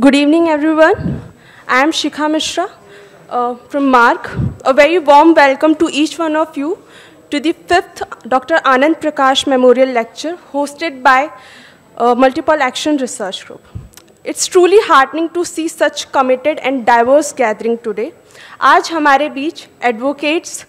Good evening, everyone. I am Shikha Mishra from MARC. A very warm welcome to each one of you to the 5th Dr. Anand Prakash Memorial Lecture hosted by Multiple Action Research Group. It's truly heartening to see such committed and diverse gathering today. आज हमारे बीच advocates,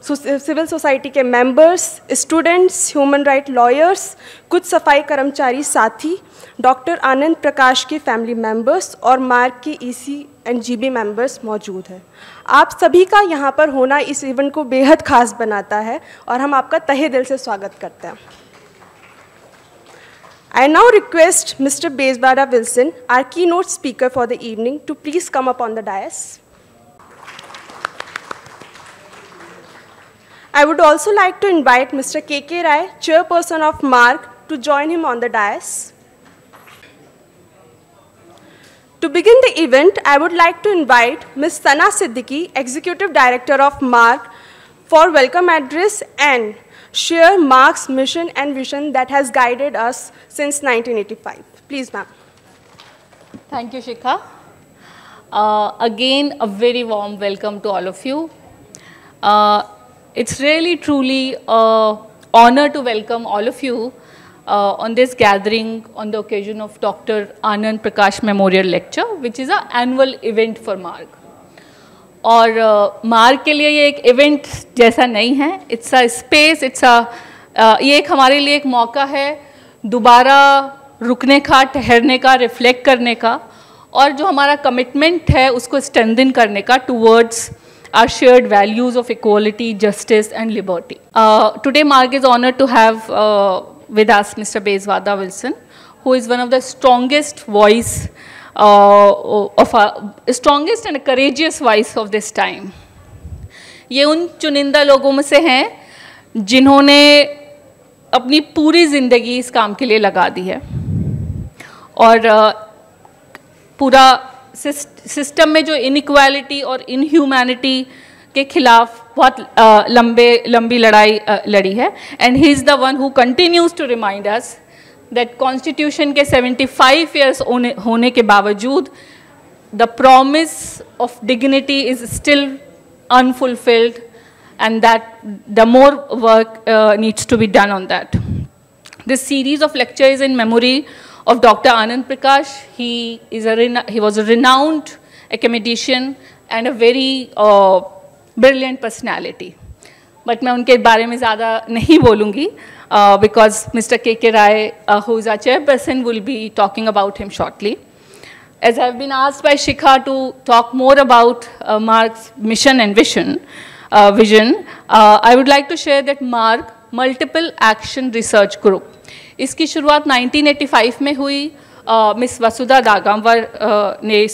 civil society के members, students, human right lawyers, कुछ सफाई कर्मचारी साथी, doctor Anand Prakash के family members और mark के ईसी एंड जीबी मेंबर्स मौजूद हैं। आप सभी का यहाँ पर होना इस इवेंट को बेहद खास बनाता है और हम आपका तहे दिल से स्वागत करते हैं। I now request Mr. Bezwada Wilson, our keynote speaker for the evening, to please come up on the dais. I would also like to invite Mr. K.K. Rai, chairperson of MARC, to join him on the dais. To begin the event, I would like to invite Ms. Sana Siddiqui, Executive Director of MARC, for welcome address and share MARC's mission and vision that has guided us since 1985. Please, ma'am. Thank you, Shikha. Again, a very warm welcome to all of you. It's really, truly an honor to welcome all of you on this gathering on the occasion of Dr. Anand Prakash Memorial Lecture, which is an annual event for MARC. और mark के लिए ये एक event जैसा नहीं है, it's a space, ये एक हमारे लिए एक मौका है दोबारा रुकने का, ठहरने का, रिफ्लेक्ट करने का और जो हमारा कमिटमेंट है उसको स्ट्रेंथन करने का towards our shared values of equality, justice and liberty. Today MARC is honored to have with us Mr. Bezwada Wilson, who is one of the strongest voice strongest and courageous voice of this time. ये उन चुनिंदा लोगों में से हैं जिन्होंने अपनी पूरी ज़िंदगी इस काम के लिए लगा दी है और पूरा सिस्टम में जो इनइक्वालिटी और इनह्यूमैनिटी के खिलाफ बहुत लंबी लड़ाई लड़ी है and he is the one who continues to remind us that constitution के 75 ईयर्स होने के बावजूद the promise of dignity is still unfulfilled and that the more work needs to be done on that. This series of lectures in memory of Dr. Anand Prakash. He was a renowned academician and a very brilliant personality. But मैं उनके बारे में ज़्यादा नहीं बोलूँगी because Mr. K.K. Rai, who is our chairperson, will be talking about him shortly. As I have been asked by Shikha to talk more about MARC's mission and vision, I would like to share that MARC Multiple Action Research Group. इसकी शुरुआत 1985 में हुई। Miss वसुधा दागांवर ने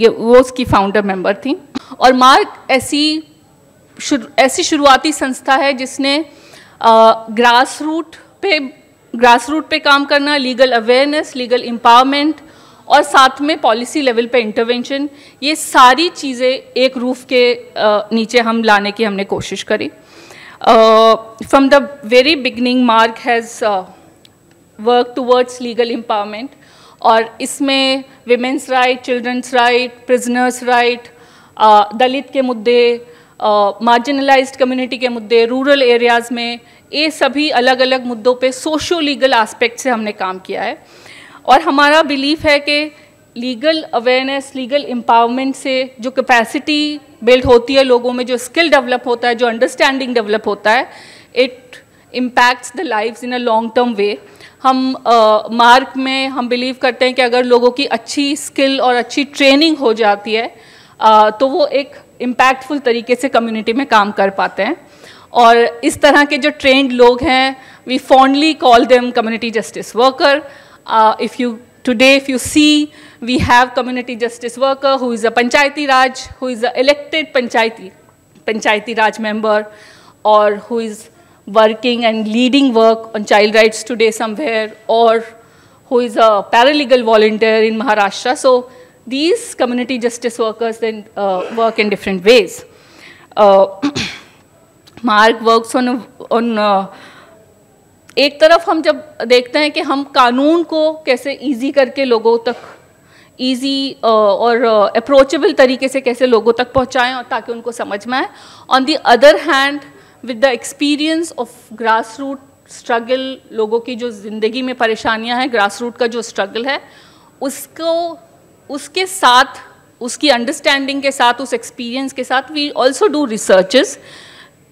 वो उसकी founder member थी और mark ऐसी शुरुआती संस्था है जिसने ग्रास रूट पे काम करना, लीगल अवेयरनेस, लीगल एम्पावरमेंट और साथ में पॉलिसी लेवल पे इंटरवेंशन, ये सारी चीज़ें एक रूफ के नीचे हम लाने की हमने कोशिश करी। From the very beginning Mark has work towards legal empowerment और इसमें women's right, children's right, prisoners right, Dalit के मुद्दे, मार्जिनलाइज्ड कम्युनिटी के मुद्दे, रूरल एरियाज़ में, ये सभी अलग अलग मुद्दों पे सोशो लीगल एस्पेक्ट से हमने काम किया है। और हमारा बिलीफ है कि लीगल अवेयरनेस, लीगल एम्पावरमेंट से जो कैपेसिटी बिल्ड होती है लोगों में, जो स्किल डेवलप होता है, जो अंडरस्टैंडिंग डेवलप होता है, it impacts the lives in a long term way. हम मार्क में हम बिलीव करते हैं कि अगर लोगों की अच्छी स्किल और अच्छी ट्रेनिंग हो जाती है तो वो एक इम्पैक्टफुल तरीके से कम्युनिटी में काम कर पाते हैं और इस तरह के जो ट्रेंड लोग हैं, we fondly call them community justice worker. If you see, we have community justice worker who is a Panchayati Raj, who is an elected Panchayati Raj member, or who is working and leading work on child rights today somewhere, or who is a paralegal volunteer in Maharashtra. So these community justice workers then work in different ways. Mark works on एक तरफ हम जब देखते हैं कि हम कानून को कैसे इजी करके लोगों तक ईजी और अप्रोचेबल तरीके से कैसे लोगों तक पहुँचाएँ और ताकि उनको समझ में आए. On the other hand, with the experience of grass root struggle, लोगों की जो ज़िंदगी में परेशानियां हैं, ग्रास रूट का जो स्ट्रगल है, उसके साथ, उसकी अंडरस्टैंडिंग के साथ, उस एक्सपीरियंस के साथ, we also do researches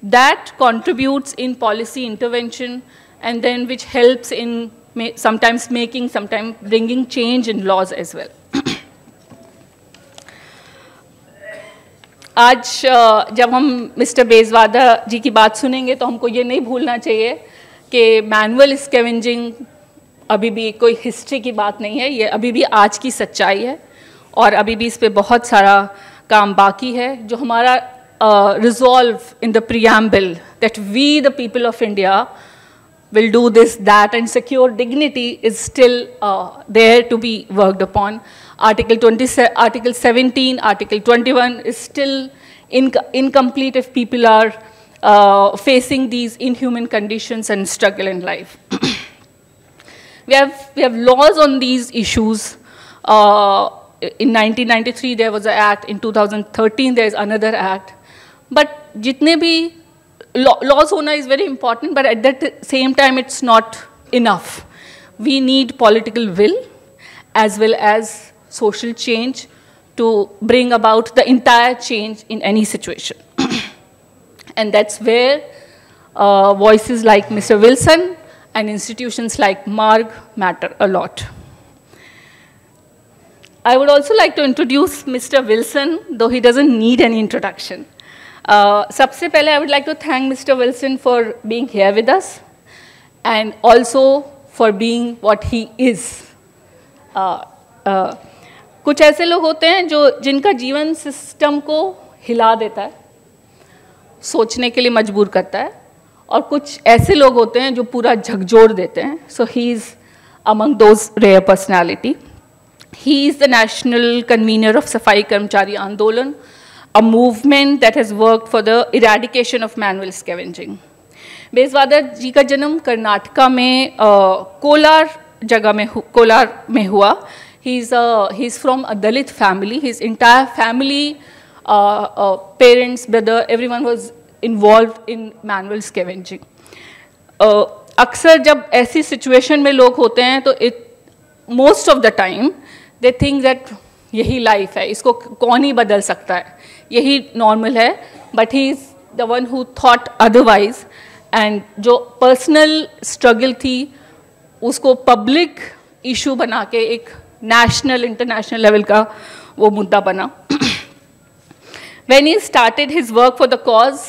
that contributes in policy intervention and then which helps in sometimes making, sometimes bringing change in laws as well. आज जब हम मिस्टर बेजवादा जी की बात सुनेंगे तो हमको ये नहीं भूलना चाहिए कि मैनुअल स्कैवेंजिंग अभी भी कोई हिस्ट्री की बात नहीं है, ये अभी भी आज की सच्चाई है और अभी भी इस पे बहुत सारा काम बाकी है. जो हमारा resolve in the preamble that we the people of India will do this, that, and secure dignity is still there to be worked upon. Article 17, Article 21 is still incomplete if people are facing these inhuman conditions and struggle in life. We have laws on these issues. In 1993 there was an act. In 2013 there is another act. But jitne bhi laws hona is very important, but at that same time it's not enough. We need political will as well as social change to bring about the entire change in any situation. And that's where voices like Mr. Wilson and institutions like MARG matter a lot. I would also like to introduce Mr. Wilson, though he doesn't need any introduction. सबसे पहले I would like to thank Mr. Wilson for being here with us and also for being what he is. कुछ ऐसे लोग होते हैं जिनका जीवन system को हिला देता है, सोचने के लिए मजबूर करता है, और कुछ ऐसे लोग होते हैं जो पूरा झकझोर देते हैं. So he is among those rare personality. He is the national convener of Safai Karmchari Andolan, a movement that has worked for the eradication of manual scavenging. बेजवादा जी का जन्म कर्नाटका में कोलार जगह में हुआ. He's from a Dalit family. His entire family, parents, brother, everyone was involved in manual scavenging. अक्सर जब ऐसी situation में लोग होते हैं तो most of the time they think that यही लाइफ है, इसको कौन ही बदल सकता है, यही नॉर्मल है. But he is the one who thought otherwise, and जो पर्सनल स्ट्रगल थी उसको पब्लिक इशू बना के एक नेशनल इंटरनेशनल लेवल का वो मुद्दा बना. When he started his work for the cause,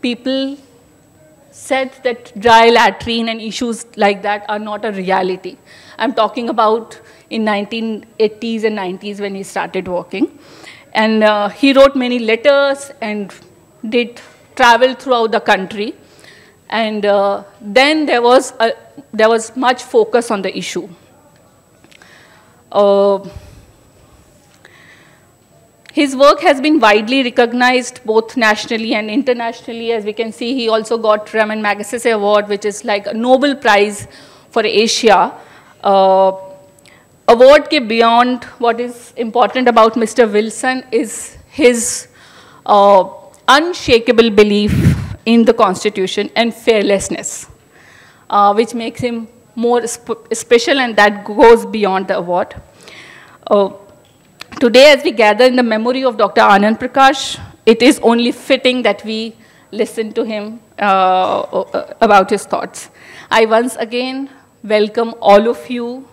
people said that dry latrine and issues like that are not a reality. I'm talking about in 1980s and 90s when he started working. And he wrote many letters and did travel throughout the country. And then there was much focus on the issue. His work has been widely recognized both nationally and internationally. As we can see, he also got Raman Magsaysay Award, which is like a Nobel Prize for Asia. Award ke beyond, what is important about Mr. Wilson is his unshakable belief in the Constitution and fearlessness, which makes him more special, and that goes beyond the award. Today, as we gather in the memory of Dr. Anand Prakash, it is only fitting that we listen to him about his thoughts. I once again welcome all of you,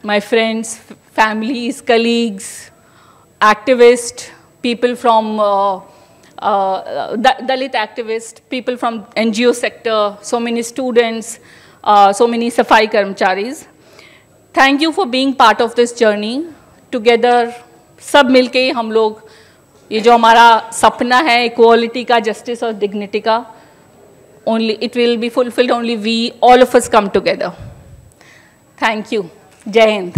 my friends, families, colleagues, activists, people from Dalit activists, people from NGO sector, so many students, so many Safai Karmcharis. Thank you for being part of this journey. Together, सब मिलके हम लोग ये जो हमारा सपना है equality का, जस्टिस और डिग्निटी का, only it will be fulfilled only we, all of us, come together. Thank you. Jai Hind.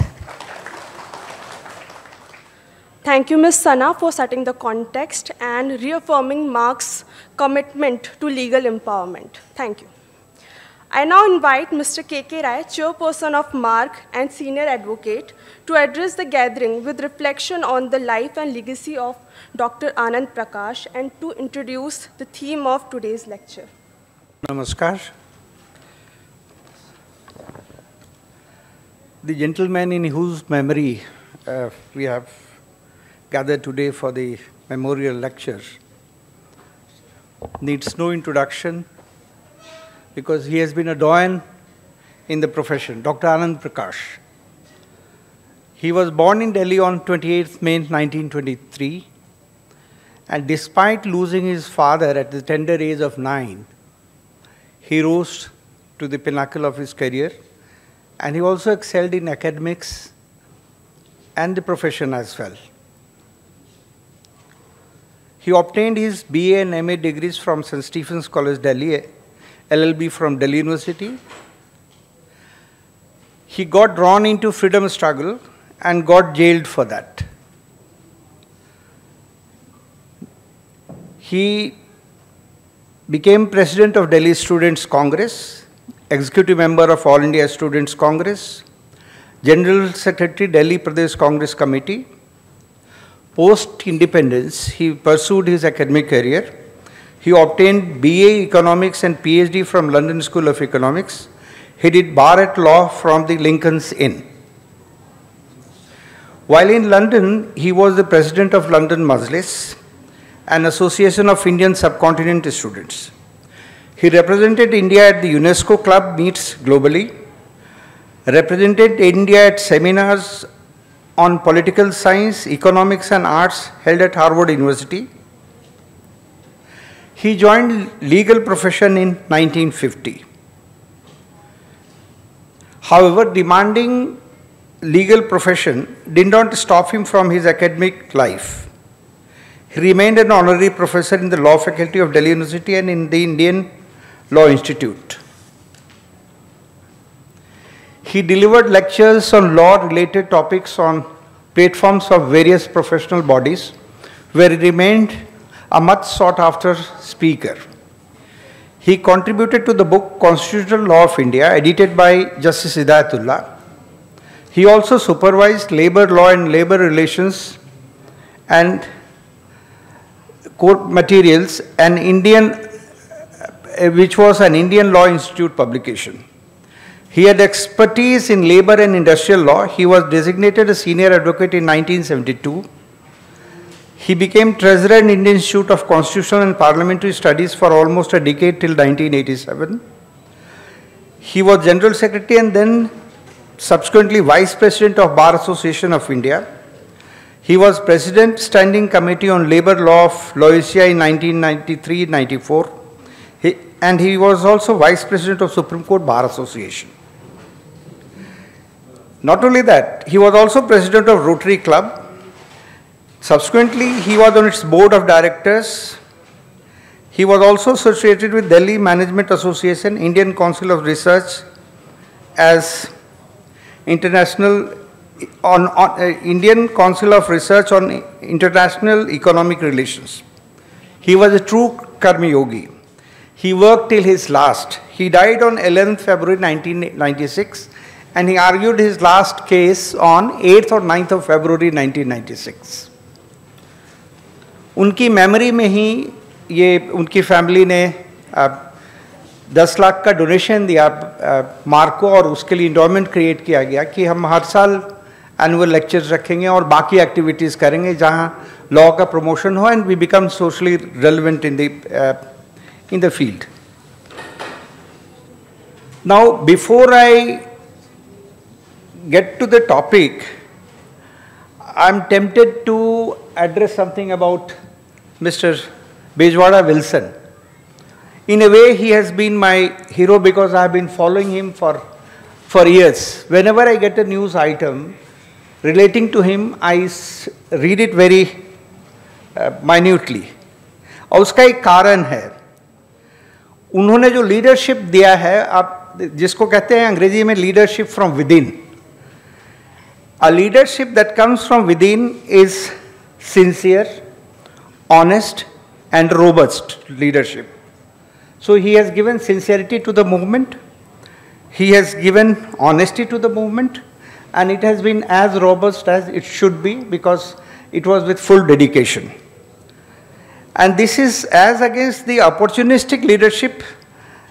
Thank you, Ms. Sana, for setting the context and reaffirming MARG's commitment to legal empowerment. Thank you. I now invite Mr. K.K. Rai, chairperson of MARC and senior advocate, to address the gathering with reflection on the life and legacy of Dr. Anand Prakash and to introduce the theme of today's lecture. Namaskar. The gentleman in whose memory we have gathered today for the memorial lecture needs no introduction because he has been a doyen in the profession, Dr. Anand Prakash. He was born in Delhi on 28th May 1923, and despite losing his father at the tender age of 9, he rose to the pinnacle of his career, and he also excelled in academics and the profession as well. He obtained his BA and MA degrees from St. Stephen's College, Delhi, LLB from Delhi University. He got drawn into freedom struggle and got jailed for that. He became president of Delhi Students' Congress, executive member of All India Students' Congress, general secretary, Delhi Pradesh Congress Committee. Post-independence, he pursued his academic career. He obtained BA Economics and PhD from London School of Economics. He did bar at law from the Lincoln's Inn. While in London, he was the president of London Majlis, an association of Indian subcontinent students. He represented India at the UNESCO Club meets globally, represented India at seminars on political science, economics and arts held at Harvard University. He joined legal profession in 1950. However, demanding legal profession did not stop him from his academic life. He remained an honorary professor in the law faculty of Delhi University and in the Indian Law Institute. He delivered lectures on law-related topics on platforms of various professional bodies, where he remained a much sought-after speaker. He contributed to the book Constitutional Law of India, edited by Justice Hidayatullah. He also supervised labor law and labor relations and court materials, which was an Indian Law Institute publication. He had expertise in labor and industrial law. He was designated a senior advocate in 1972. He became treasurer in Indian Institute of Constitutional and Parliamentary Studies for almost a decade till 1987. He was general secretary and then subsequently vice president of Bar Association of India. He was president standing committee on labor law of Laoisia in 1993-94. And he was also vice president of Supreme Court Bar Association. Not only that, he was also president of Rotary Club. Subsequently, he was on its board of directors. He was also associated with Delhi Management Association, Indian Council of Research as Indian Council of Research on International Economic Relations. He was a true Karma Yogi. He worked till his last. He died on 11th February 1996 and he argued his last case on 8th or 9th of February 1996. उनकी memory में ही ये उनकी family ने 10 लाख का donation दिया mark को और उसके लिए इंडोमेंट क्रिएट किया गया कि हम हर साल एनुअल लेक्चर्स रखेंगे और बाकी एक्टिविटीज़ करेंगे जहां लॉ का प्रमोशन हो and we become socially relevant in the field. Now, before I get to the topic, I'm tempted to address something about Mr. Bejwada Wilson. In a way, he has been my hero because I've been following him for years. Whenever I get a news item relating to him, I read it very minutely. और उसका एक कारण है, उन्होंने जो leadership दिया है, आप जिसको कहते हैं अंग्रेजी में leadership from with in. A leadership that comes from within is sincere, honest, and robust leadership. So he has given sincerity to the movement. he has given honesty to the movement, and it has been as robust as it should be because it was with full dedication. And this is as against the opportunistic leadership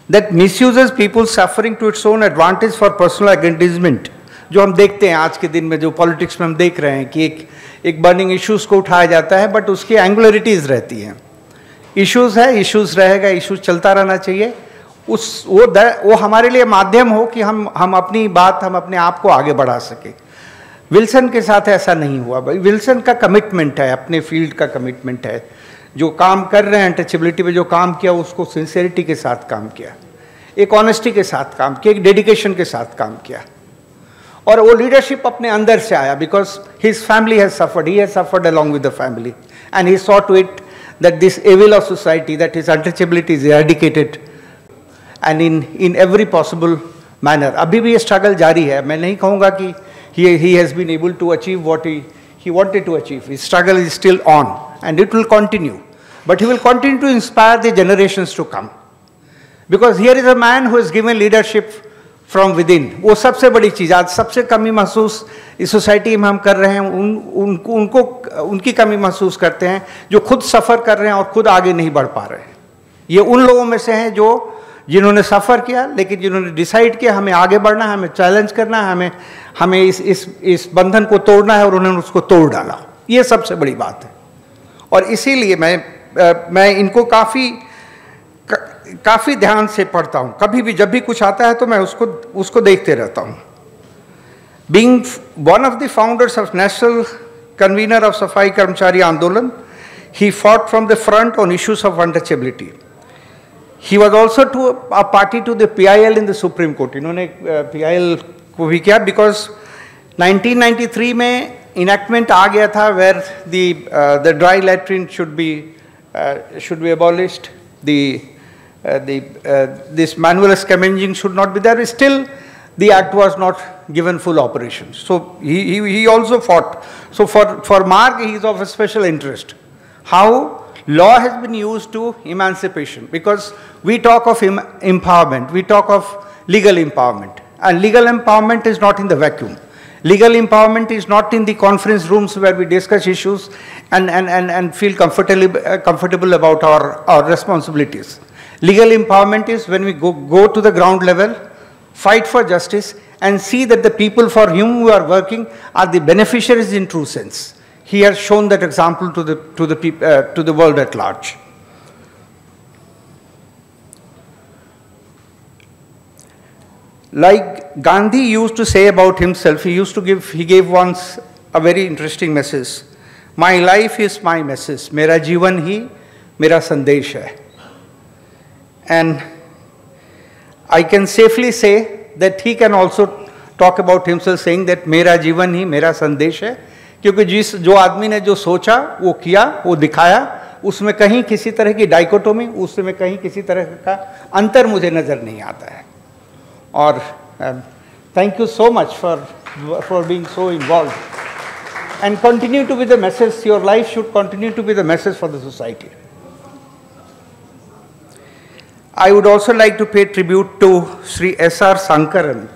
that misuses people's suffering to its own advantage for personal aggrandizement. जो हम देखते हैं आज के दिन में, जो politics में हम देख रहे हैं कि एक बर्निंग इश्यूज को उठाया जाता है, बट उसकी एंगुलरिटीज रहती हैं. इश्यूज है, इश्यूज रहेगा, इश्यूज चलता रहना चाहिए. वो हमारे लिए माध्यम हो कि हम अपनी बात, हम अपने आप को आगे बढ़ा सके. विल्सन के साथ ऐसा नहीं हुआ. भाई विल्सन का कमिटमेंट है, अपने फील्ड का कमिटमेंट है. जो काम कर रहे हैं अनटचेबिलिटी पे, जो काम किया उसको सिंसियरिटी के साथ काम किया, एक ऑनेस्टी के साथ काम किया, एक डेडिकेशन के साथ काम किया. और वो लीडरशिप अपने अंदर से आया because his family has suffered, he has suffered along with the family, and he saw to it that this evil of society, that his untouchability is eradicated and in every possible manner. अभी भी ये struggle जारी है. मैं नहीं कहूँगा कि he has been able to achieve what he wanted to achieve. His struggle is still on and it will continue. But he will continue to inspire the generations to come. Because here is a man who has given leadership from within. वो सबसे बड़ी चीज़, आज सबसे कमी महसूस इस society में हम कर रहे हैं, उनकी कमी महसूस करते हैं जो खुद सफ़र कर रहे हैं और खुद आगे नहीं बढ़ पा रहे हैं. ये उन लोगों में से हैं जिन्होंने सफ़र किया, लेकिन जिन्होंने डिसाइड किया हमें आगे बढ़ना है, हमें चैलेंज करना है, हमें इस बंधन को तोड़ना है, और उन्होंने उसको तोड़ डाला. ये सबसे बड़ी बात है. और इसीलिए मैं इनको काफ़ी ध्यान से पढ़ता हूँ. कभी भी जब भी कुछ आता है तो मैं उसको देखते रहता हूँ. Being one of the founders of national convener of सफाई कर्मचारी आंदोलन, he fought from the front on issues of untouchability. He was also a party to the PIL in the Supreme Court. इन्होंने PIL को भी किया because 1993 में enactment आ गया था where the dry latrine should be abolished. This manual scavenging should not be there. Still, the act was not given full operation. So he also fought. So for Mark, he is of a special interest. How law has been used to emancipation, because we talk of empowerment, we talk of legal empowerment, and legal empowerment is not in the vacuum. Legal empowerment is not in the conference rooms where we discuss issues and feel comfortable about our responsibilities. Legal empowerment is when we go to the ground level, fight for justice, and see that the people for whom we are working are the beneficiaries in true sense. He has shown that example to the world at large. Like Gandhi used to say about himself, he gave once a very interesting message. My life is my message. Mera जीवन ही मेरा संदेश है. And I can safely say that he can also talk about himself saying that मेरा जीवन ही मेरा संदेश है, क्योंकि जो आदमी ने जो सोचा, वो किया, वो दिखाया, उसमें कहीं किसी तरह की डाइकोटोमी, उसमें कहीं किसी तरह का अंतर मुझे नज़र नहीं आता है. और thank you so much for being so involved and continue to be the message. Your life should continue to be the message for the society. I would also like to pay tribute to Sri S.R. Sankaran,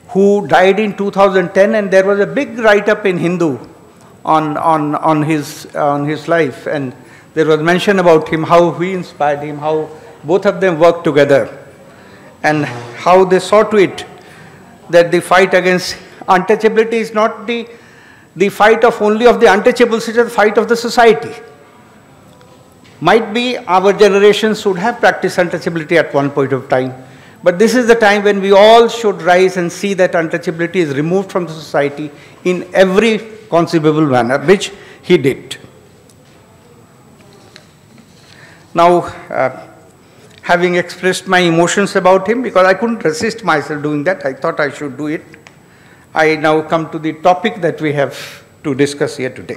who died in 2010, and there was a big write-up in Hindu on his life, and there was mention about him, how we inspired him, how both of them worked together, and how they saw to it that the fight against untouchability is not the fight only of the untouchables, it is the fight of the society. Might be our generation should have practiced untouchability at one point of time, but this is the time when we all should rise and see that untouchability is removed from the society in every conceivable manner, which he did. Now, having expressed my emotions about him, because I couldn't resist myself doing that, I thought I should do it. I now come to the topic that we have to discuss here today.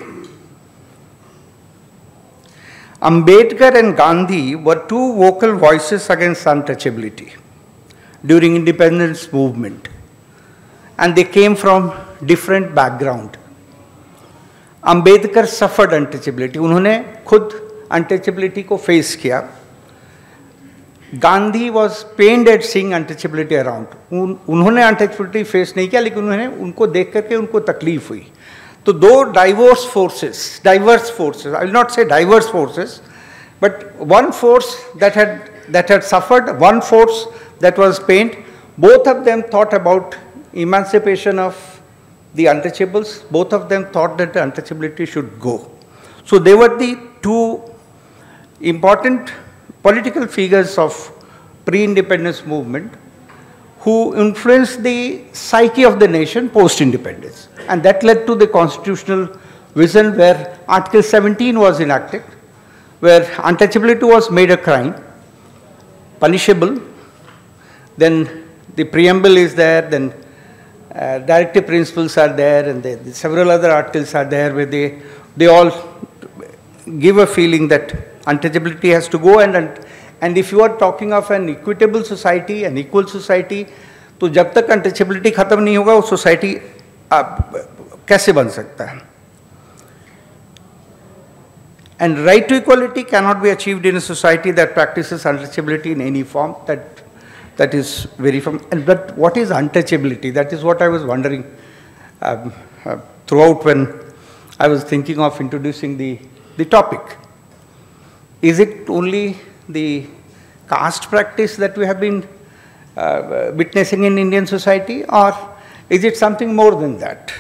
Ambedkar and Gandhi were two vocal voices against untouchability during independence movement, and they came from different background. Ambedkar suffered untouchability. उन्होंने खुद untouchability को face किया. Gandhi was pained at seeing untouchability around. उन्होंने untouchability face नहीं किया, लेकिन उन्होंने उनको देख करके उनको तकलीफ हुई. तो दो diverse forces, I will not say diverse forces, but one force that had suffered, one force that was pained. Both of them thought about emancipation of the untouchables. Both of them thought that the untouchability should go. So they were the two important political figures of pre-independence movement who influenced the psyche of the nation post-independence. And that led to the constitutional vision where Article 17 was enacted, where untouchability was made a crime, punishable. Then the preamble is there, then directive principles are there, and several other articles are there where they all give a feeling that untouchability has to go. And if you are talking of an equitable society, an equal society, तो जब तक untouchability खत्म नहीं होगा वो society कैसे बन सकता है? And right to equality cannot be achieved in a society that practices untouchability in any form. That is very firm. But what is untouchability? That is what I was wondering throughout when I was thinking of introducing the topic. Is it only the caste practice that we have been witnessing in Indian society, or is it something more than that?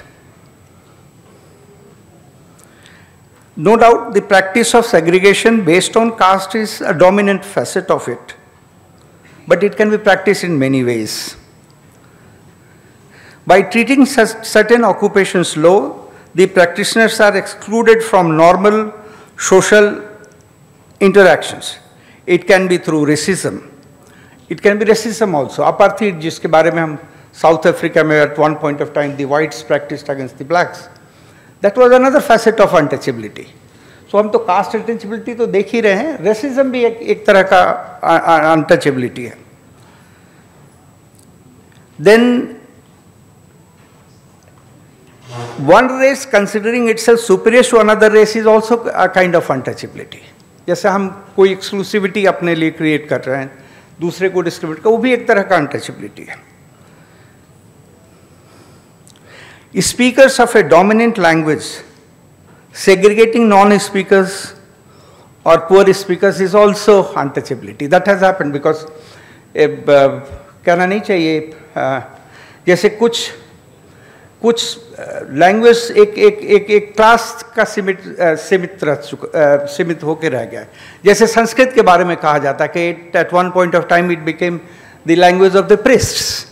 No doubt the practice of segregation based on caste is a dominant facet of it, but it can be practiced in many ways. By treating certain occupations low, the practitioners are excluded from normal social interactions. It can be through racism. It can be racism also. Apartheid, जिसके बारे में हम South Africa में at one point of time the whites practiced against the blacks. That was another facet of untouchability. So हम तो caste untouchability तो देख ही रहे हैं, racism भी एक तरह का untouchability है. Then one race considering itself superior to another race is also a kind of untouchability. जैसे हम कोई exclusivity अपने लिए create कर रहे हैं, दूसरे को discriminate कर, वो भी एक तरह का untouchability है. Speakers of a dominant language segregating non-speakers or poor speakers is also untouchability. That has happened because कहना नहीं चाहिए, जैसे कुछ लैंग्वेज एक क्लास का सीमित होकर रह गया है. जैसे संस्कृत के बारे में कहा जाता है कि at one point of time it became the language of the priests,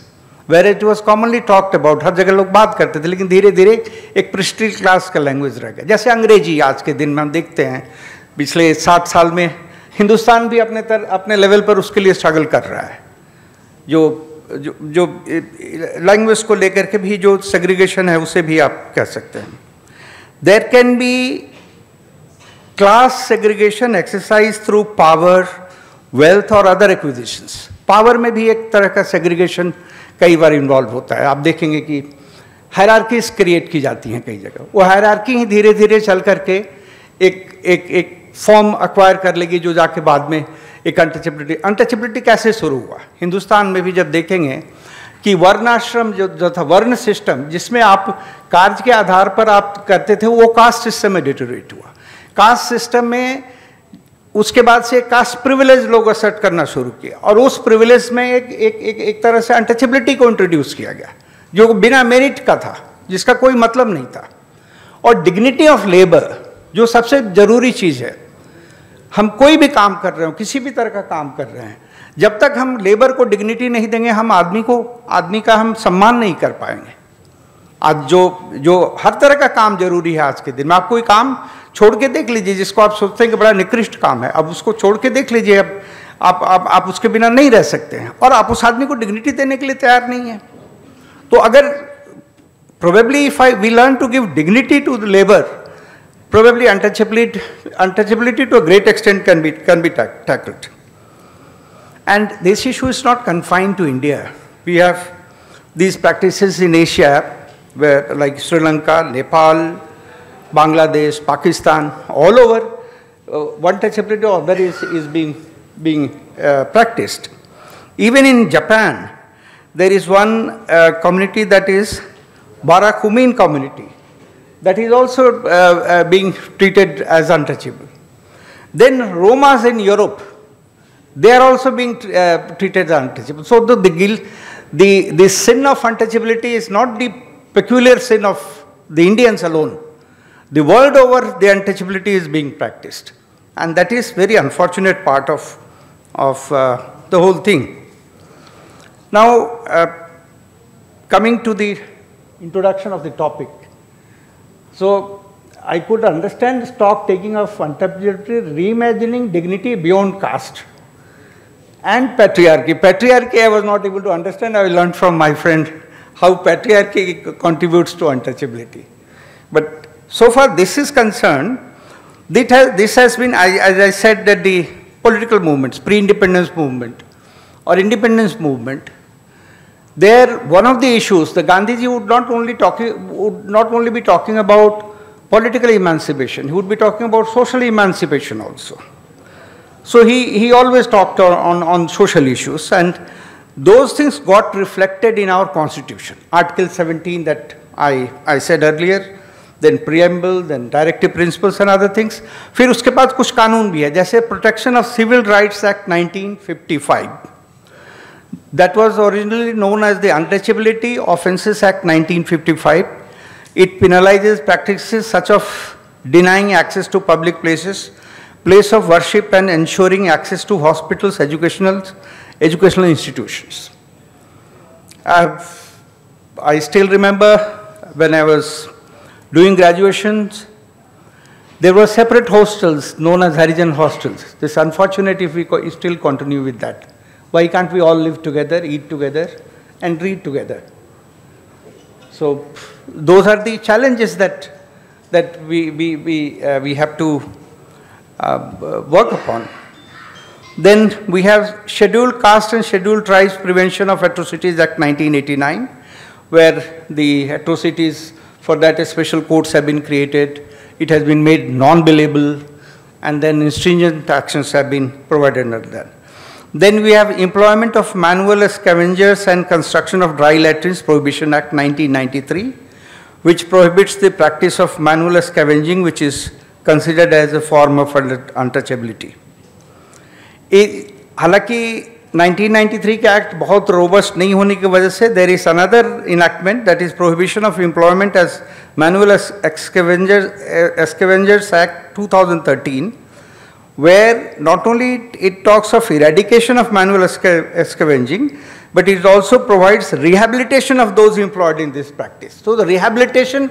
where it was commonly talked about. हर जगह लोग बात करते थे, लेकिन धीरे धीरे एक प्रिस्टल क्लास का लैंग्वेज रह गया. जैसे अंग्रेजी आज के दिन में हम देखते हैं, पिछले 60 साल में हिंदुस्तान भी अपने लेवल पर उसके लिए स्ट्रगल कर रहा है. जो लैंग्वेज को लेकर के भी जो सेग्रीगेशन है उसे भी आप कह सकते हैं. There can be class segregation exercise through power, wealth और अदर एक्विजिशंस. पावर में भी एक तरह का सेग्रीगेशन कई बार इन्वॉल्व होता है. आप देखेंगे कि हायरार्कीज क्रिएट की जाती हैं कई जगह. वो हायरार्की ही धीरे धीरे चल करके एक फॉर्म अक्वायर कर लेगी, जो जाके बाद में एक अनटचेबिलिटी कैसे शुरू हुआ. हिंदुस्तान में भी जब देखेंगे कि वर्णाश्रम जो था, वर्ण सिस्टम जिसमें आप कार्य के आधार पर आप करते थे, वो कास्ट सिस्टम में डिटोरेट हुआ. कास्ट सिस्टम में उसके बाद से कास्ट प्रिविलेज लोग असर्ट करना शुरू किया, और उस प्रिविलेज में एक तरह से अनटचेबिलिटी को इंट्रोड्यूस किया गया, जो बिना मेरिट का था, जिसका कोई मतलब नहीं था. और डिग्निटी ऑफ लेबर जो सबसे जरूरी चीज़ है. हम कोई भी काम कर रहे हो, किसी भी तरह का काम कर रहे हैं, जब तक हम लेबर को डिग्निटी नहीं देंगे, हम आदमी का हम सम्मान नहीं कर पाएंगे. आज जो हर तरह का काम जरूरी है आज के दिन में. आप कोई काम छोड़ के देख लीजिए जिसको आप सोचते हैं कि बड़ा निकृष्ट काम है, अब उसको छोड़ के देख लीजिए. अब आप उसके बिना नहीं रह सकते हैं, और आप उस आदमी को डिग्निटी देने के लिए तैयार नहीं है. तो अगर probably if we learn to give dignity to the labour, probably untouchability to a great extent can be tackled. And this issue is not confined to India. We have these practices in Asia, where like Sri Lanka, Nepal, Bangladesh, Pakistan, all over, one touchability or other is being practiced. Even in Japan, there is one community that is Barakumin community that is also being treated as untouchable. Then Romas in Europe, they are also being treated as untouchable. So the sin of untouchability is not the peculiar sin of the Indians alone. The world over, the untouchability is being practiced. And that is very unfortunate part of the whole thing. Now, coming to the introduction of the topic. So, I could understand this talk taking of untouchability, reimagining dignity beyond caste. And patriarchy. Patriarchy I was not able to understand. I learned from my friend how patriarchy contributes to untouchability. But so far this is concerned, this has been, as I said, that the political movements, pre-independence movement or independence movement, there one of the issues, the Gandhiji would not only be talking about political emancipation, he would be talking about social emancipation also. So he always talked on social issues, and those things got reflected in our constitution. Article 17 that I said earlier, then preamble, then directive principles and other things. फिर उसके बाद कुछ कानून भी है, जैसे Protection of Civil Rights Act 1955. That was originally known as the Untouchability Offences Act 1955. It penalizes practices such as denying access to public places, place of worship, and ensuring access to hospitals, educational institutions. I still remember when I was doing graduations, there were separate hostels known as Harijan hostels. It's unfortunate if we still continue with that. Why can't we all live together, eat together, and read together? So those are the challenges that we have to work upon. Then we have Scheduled Caste and Scheduled Tribes Prevention of Atrocities Act 1989, where the atrocities for that special courts have been created. It has been made non-billable, and then stringent actions have been provided under that. Then we have Employment of Manual Scavengers and Construction of Dry Latrines Prohibition Act 1993, which prohibits the practice of manual scavenging, which is considered as a form of untouchability. हालांकि 1993 का act बहुत robust नहीं होने की वजह से there is another enactment, that is Prohibition of Employment as Manual Scavengers Act 2013, where not only it talks of eradication of manual scavenging, but it also provides rehabilitation of those employed in this practice. So the rehabilitation,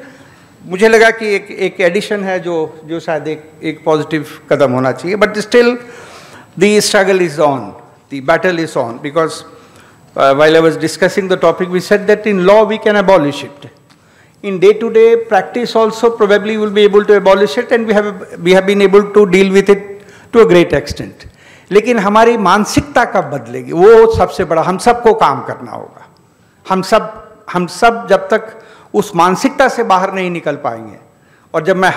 मुझे लगा कि एक addition है जो शायद एक positive कदम होना चाहिए, but still the struggle is on, the battle is on, because while I was discussing the topic, we said that in law we can abolish it. In day-to-day practice also probably we'll be able to abolish it, and we have been able to deal with it to a great extent. लेकिन हमारी मानसिकता कब बदलेगी, वो सबसे बड़ा, हम सबको काम करना होगा. हम सब जब तक उस मानसिकता से बाहर नहीं निकल पाएंगे, और जब मैं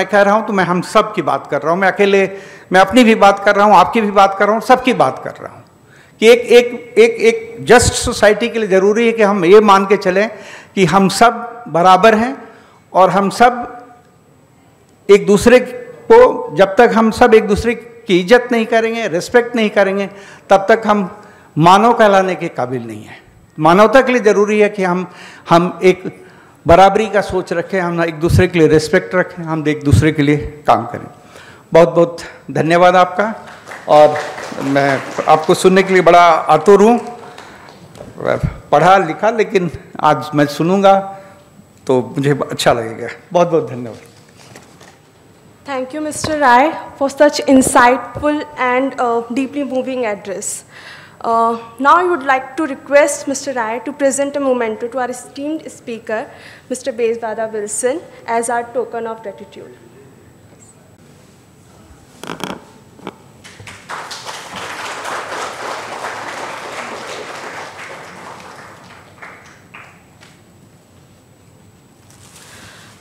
कह रहा हूं तो मैं हम सब की बात कर रहा हूं, मैं अकेले, मैं अपनी भी बात कर रहा हूं, आपकी भी बात कर रहा हूं, सबकी बात कर रहा हूं कि एक जस्ट सोसाइटी के लिए जरूरी है कि हम ये मान के चलें कि हम सब बराबर हैं, और हम सब एक दूसरे को, जब तक हम सब एक दूसरे की इज्जत नहीं करेंगे, रिस्पेक्ट नहीं करेंगे, तब तक हम मानव कहलाने के काबिल नहीं हैं. मानवता के लिए जरूरी है कि हम एक बराबरी का सोच रखें, हम एक दूसरे के लिए रिस्पेक्ट रखें, हम एक दूसरे के लिए काम करें. बहुत बहुत धन्यवाद आपका, और मैं आपको सुनने के लिए बड़ा आतुर हूँ. पढ़ा लिखा, लेकिन आज मैं सुनूंगा तो मुझे अच्छा लगेगा. बहुत बहुत धन्यवाद. Thank you, Mr. Rai, for such insightful and deeply moving address. Now I would like to request Mr. Rai to present a memento to our esteemed speaker, Mr. Bezwada Wilson, as our token of gratitude.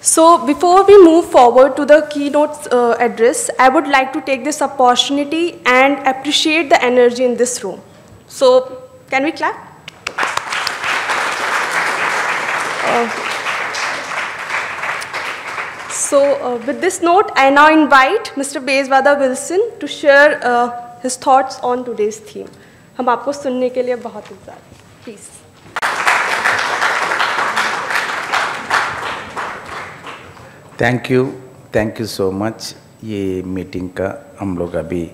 So before we move forward to the keynote address, I would like to take this opportunity and appreciate the energy in this room. So can we clap? With this note, I now invite Mr. Bezwada Wilson to share his thoughts on today's theme. हम आपको सुनने के लिए बहुत इंतजार हैं. Please. Thank you so much. ये meeting का हम लोग अभी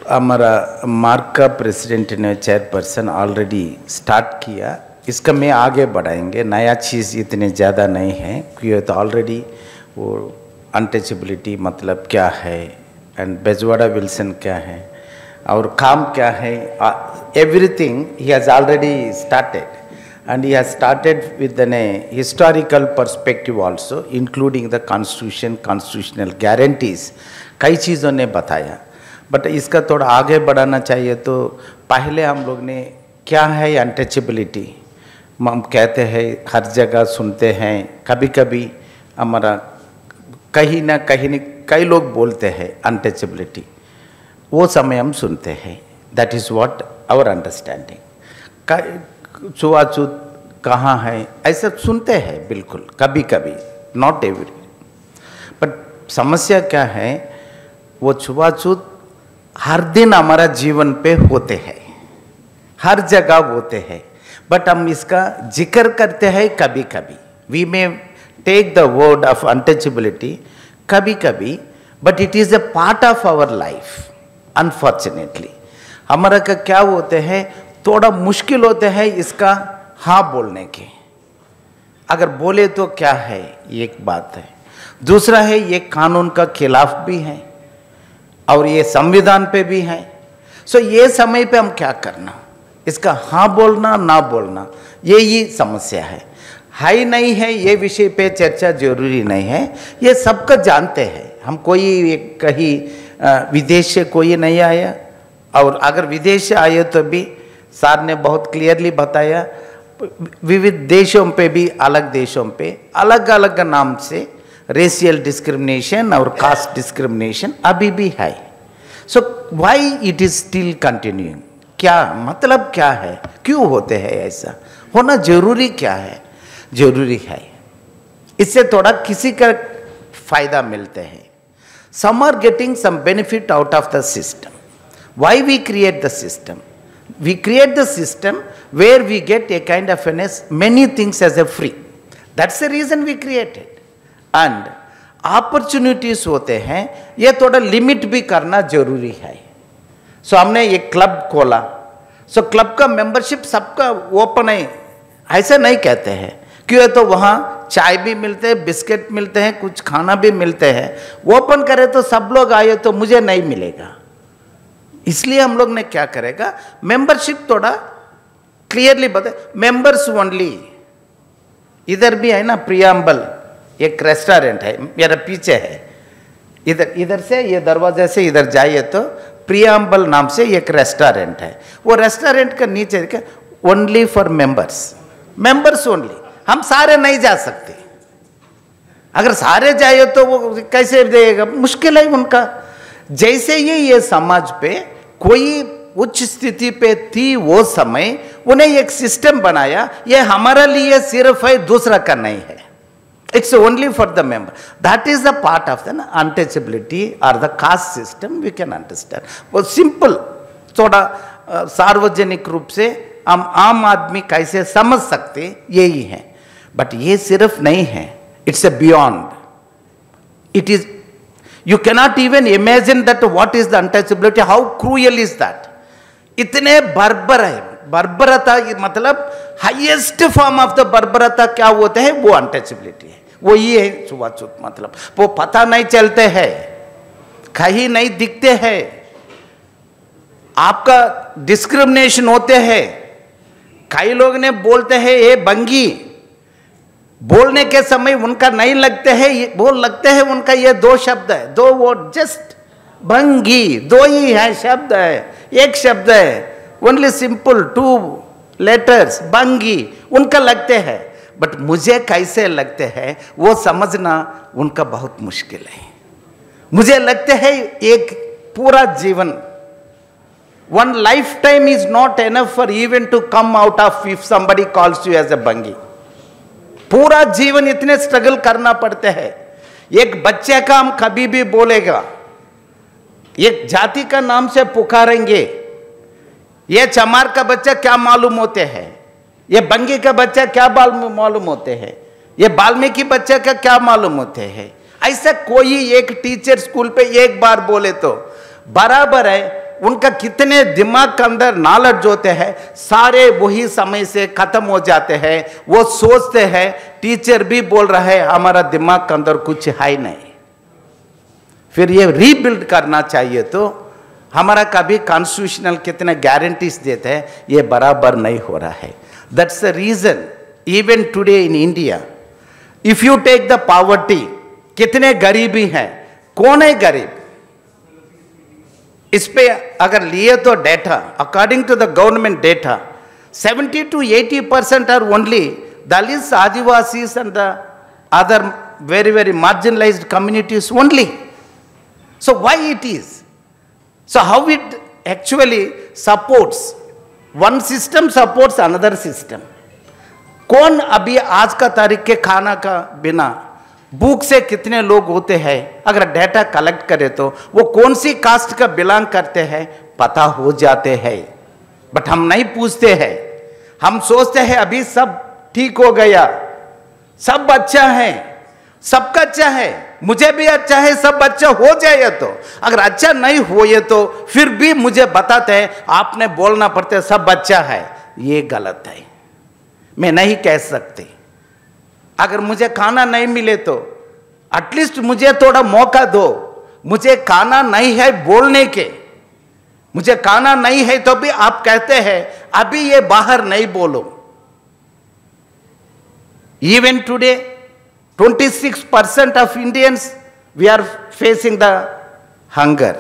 हमारा मार्क का प्रेसिडेंट ने चेयरपर्सन ऑलरेडी स्टार्ट किया. इसका मैं आगे बढ़ाएंगे. नया चीज़ इतने ज़्यादा नहीं है क्योंकि तो ऑलरेडी वो अनटचेबिलिटी मतलब क्या है एंड बेजवाड़ा विल्सन क्या है और काम क्या है, everything he has already started. And he has started with a historical perspective also, including the constitution, constitutional guarantees. कई चीज़ों ने बताया, बट इसका थोड़ा आगे बढ़ाना चाहिए. तो पहले हम लोग ने क्या है अनटचेबिलिटी, हम कहते हैं हर जगह सुनते हैं. कभी कभी हमारा कहीं ना कहीं कई लोग बोलते हैं अनटचेबिलिटी, वो समय हम सुनते हैं. That is what our understanding. छुआछूत कहाँ है ऐसा सुनते हैं बिल्कुल कभी कभी, नॉट एवरी. बट समस्या क्या है, वो छुआछूत हर दिन हमारा जीवन पे होते हैं, हर जगह होते हैं. बट हम इसका जिक्र करते हैं कभी कभी. We may take the word of untouchability कभी कभी, but it is a part of our life. Unfortunately हमारा का क्या होते हैं, थोड़ा मुश्किल होते हैं इसका हाँ बोलने के. अगर बोले तो क्या है, एक बात है. दूसरा है ये कानून का खिलाफ भी है और ये संविधान पे भी है. सो ये समय पे हम क्या करना, इसका हाँ बोलना ना बोलना, ये समस्या है. हाई नहीं है ये विषय पे चर्चा जरूरी नहीं है, ये सबका जानते हैं. हम कोई कहीं विदेश से कोई नहीं आया, और अगर विदेश से आए तो भी सर ने बहुत क्लियरली बताया विविध देशों पे भी, अलग देशों पे अलग अलग नाम से रेशियल डिस्क्रिमिनेशन और कास्ट डिस्क्रिमिनेशन अभी भी है. So why it is still continuing, क्या मतलब क्या है, क्यों होते हैं ऐसा, होना जरूरी क्या है, जरूरी है. इससे थोड़ा किसी का फायदा मिलते हैं. Some are getting some benefit out of the system. Why we create the system? We create the system where we get a kind of many things as a free. That's the reason we created. And opportunities होते हैं, ये थोड़ा limit भी करना जरूरी है. सो हमने ये क्लब खोला. सो क्लब का मेंबरशिप सबका ओपन है ऐसा नहीं कहते हैं, क्यों तो वहाँ चाय भी मिलते हैं, बिस्किट मिलते हैं, कुछ खाना भी मिलते हैं. ओपन करे तो सब लोग आए तो मुझे नहीं मिलेगा. इसलिए हम लोग ने क्या करेगा, मेंबरशिप थोड़ा क्लियरली बता. Members only. इधर भी है ना प्रियम्बल, एक रेस्टोरेंट है मेरा पीछे है, इधर से ये दरवाजे से इधर जाइए तो प्रियम्बल नाम से एक रेस्टोरेंट है. वो रेस्टोरेंट का नीचे only for members, members only. हम सारे नहीं जा सकते. अगर सारे जाइए तो वो कैसे देगा, मुश्किल है उनका. जैसे ये समाज पे कोई उच्च स्थिति पे थी वो समय, उन्हें एक सिस्टम बनाया. ये हमारा लिए सिर्फ है, दूसरा का नहीं है. It's only for the member. That is the part of the untouchability और the caste system. We can understand. वो सिंपल थोड़ा सार्वजनिक रूप से हम आम आदमी कैसे समझ सकते यही है. बट ये सिर्फ नहीं है, it's a beyond. It is, you cannot even imagine that what is the untouchability, how cruel is that. इतने बर्बर है, बर्बरता मतलब हाईएस्ट फॉर्म ऑफ द बर्बरता क्या होते हैं, वो अनटचेबिलिटी है. वो ये है छुआछूत. मतलब वो पता नहीं चलते हैं, कहीं नहीं दिखते हैं, आपका डिस्क्रिमिनेशन होते हैं. कई लोग ने बोलते हैं ये बंगी, बोलने के समय उनका नहीं लगते हैं, वो लगते हैं उनका ये दो शब्द है, दो वर्ड, जस्ट भंगी, दो ही है शब्द है, एक शब्द है, ओनली सिंपल 2 letters, भंगी, उनका लगते हैं. बट मुझे कैसे लगते हैं वो समझना उनका बहुत मुश्किल है। मुझे लगते हैं एक पूरा जीवन, one lifetime is not enough for even to come out of if somebody calls you as a बंगी। पूरा जीवन इतने स्ट्रगल करना पड़ते हैं। एक बच्चे का हम कभी भी बोलेगा, एक जाति का नाम से पुकारेंगे, ये चमार का बच्चा क्या मालूम होते हैं, ये बंगी का बच्चा क्या मालूम होते हैं, ये वाल्मीकि बच्चे का क्या मालूम होते हैं। ऐसा कोई एक टीचर स्कूल पे एक बार बोले तो बराबर है। उनका कितने दिमाग के अंदर नॉलेज होते हैं, सारे वही समय से खत्म हो जाते हैं। वो सोचते हैं टीचर भी बोल रहा है हमारा दिमाग के अंदर कुछ है नहीं। फिर ये रीबिल्ड करना चाहिए तो हमारा कभी कॉन्स्टिट्यूशनल कितने गारंटीज देते हैं, ये बराबर नहीं हो रहा है। That's the reason even today in India if you take the poverty, कितने गरीबी हैं, कौन है गरीब, इस पे अगर लिए तो data according to the government data 70 to 80% are only Dalits, Adivasis and the other very very marginalized communities only. So why it is? So how it actually supports, one system supports another system. कौन अभी आज का तारीख के खाना का बिना भूख से कितने लोग होते हैं, अगर डेटा कलेक्ट करें तो वो कौन सी कास्ट का बिलोंग करते हैं पता हो जाते हैं। बट हम नहीं पूछते हैं, हम सोचते हैं अभी सब ठीक हो गया, सब अच्छा है, सबका अच्छा है, मुझे भी अच्छा है, सब अच्छा हो जाए। तो अगर अच्छा नहीं हो ये तो फिर भी मुझे बताते हैं, आपने बोलना पड़ता है सब अच्छा है, ये गलत है। मैं नहीं कह सकती। अगर मुझे खाना नहीं मिले तो एटलीस्ट मुझे थोड़ा मौका दो, मुझे खाना नहीं है बोलने के, मुझे खाना नहीं है तो भी आप कहते हैं अभी ये बाहर नहीं बोलो। Even today 26% of Indians we are facing the hunger.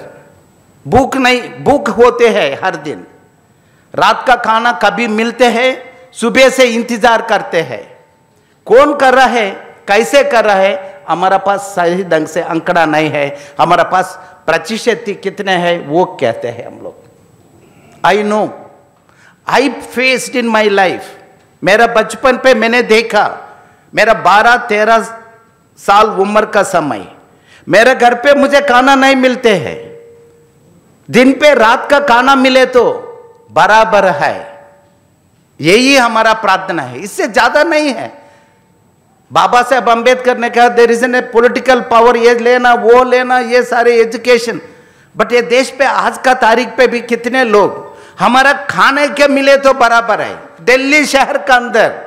भूख नहीं, भूख होते हैं हर दिन, रात का खाना कभी मिलते हैं, सुबह से इंतजार करते हैं। कौन कर रहा है, कैसे कर रहा है, हमारा पास सही ढंग से आंकड़ा नहीं है, हमारा पास प्रतिशत कितने हैं वो कहते हैं हम लोग। I know, I faced in my life, मेरा बचपन पे मैंने देखा, मेरा 12-13 साल उम्र का समय, मेरे घर पे मुझे खाना नहीं मिलते हैं, दिन पे रात का खाना मिले तो बराबर है। यही हमारा प्रार्थना है, इससे ज्यादा नहीं है। बाबा साहब अंबेडकर ने कहा there is an political power, ये लेना वो लेना, ये सारे एजुकेशन। बट ये देश पे आज का तारीख पे भी कितने लोग हमारा खाने के मिले तो बराबर है। दिल्ली शहर का अंदर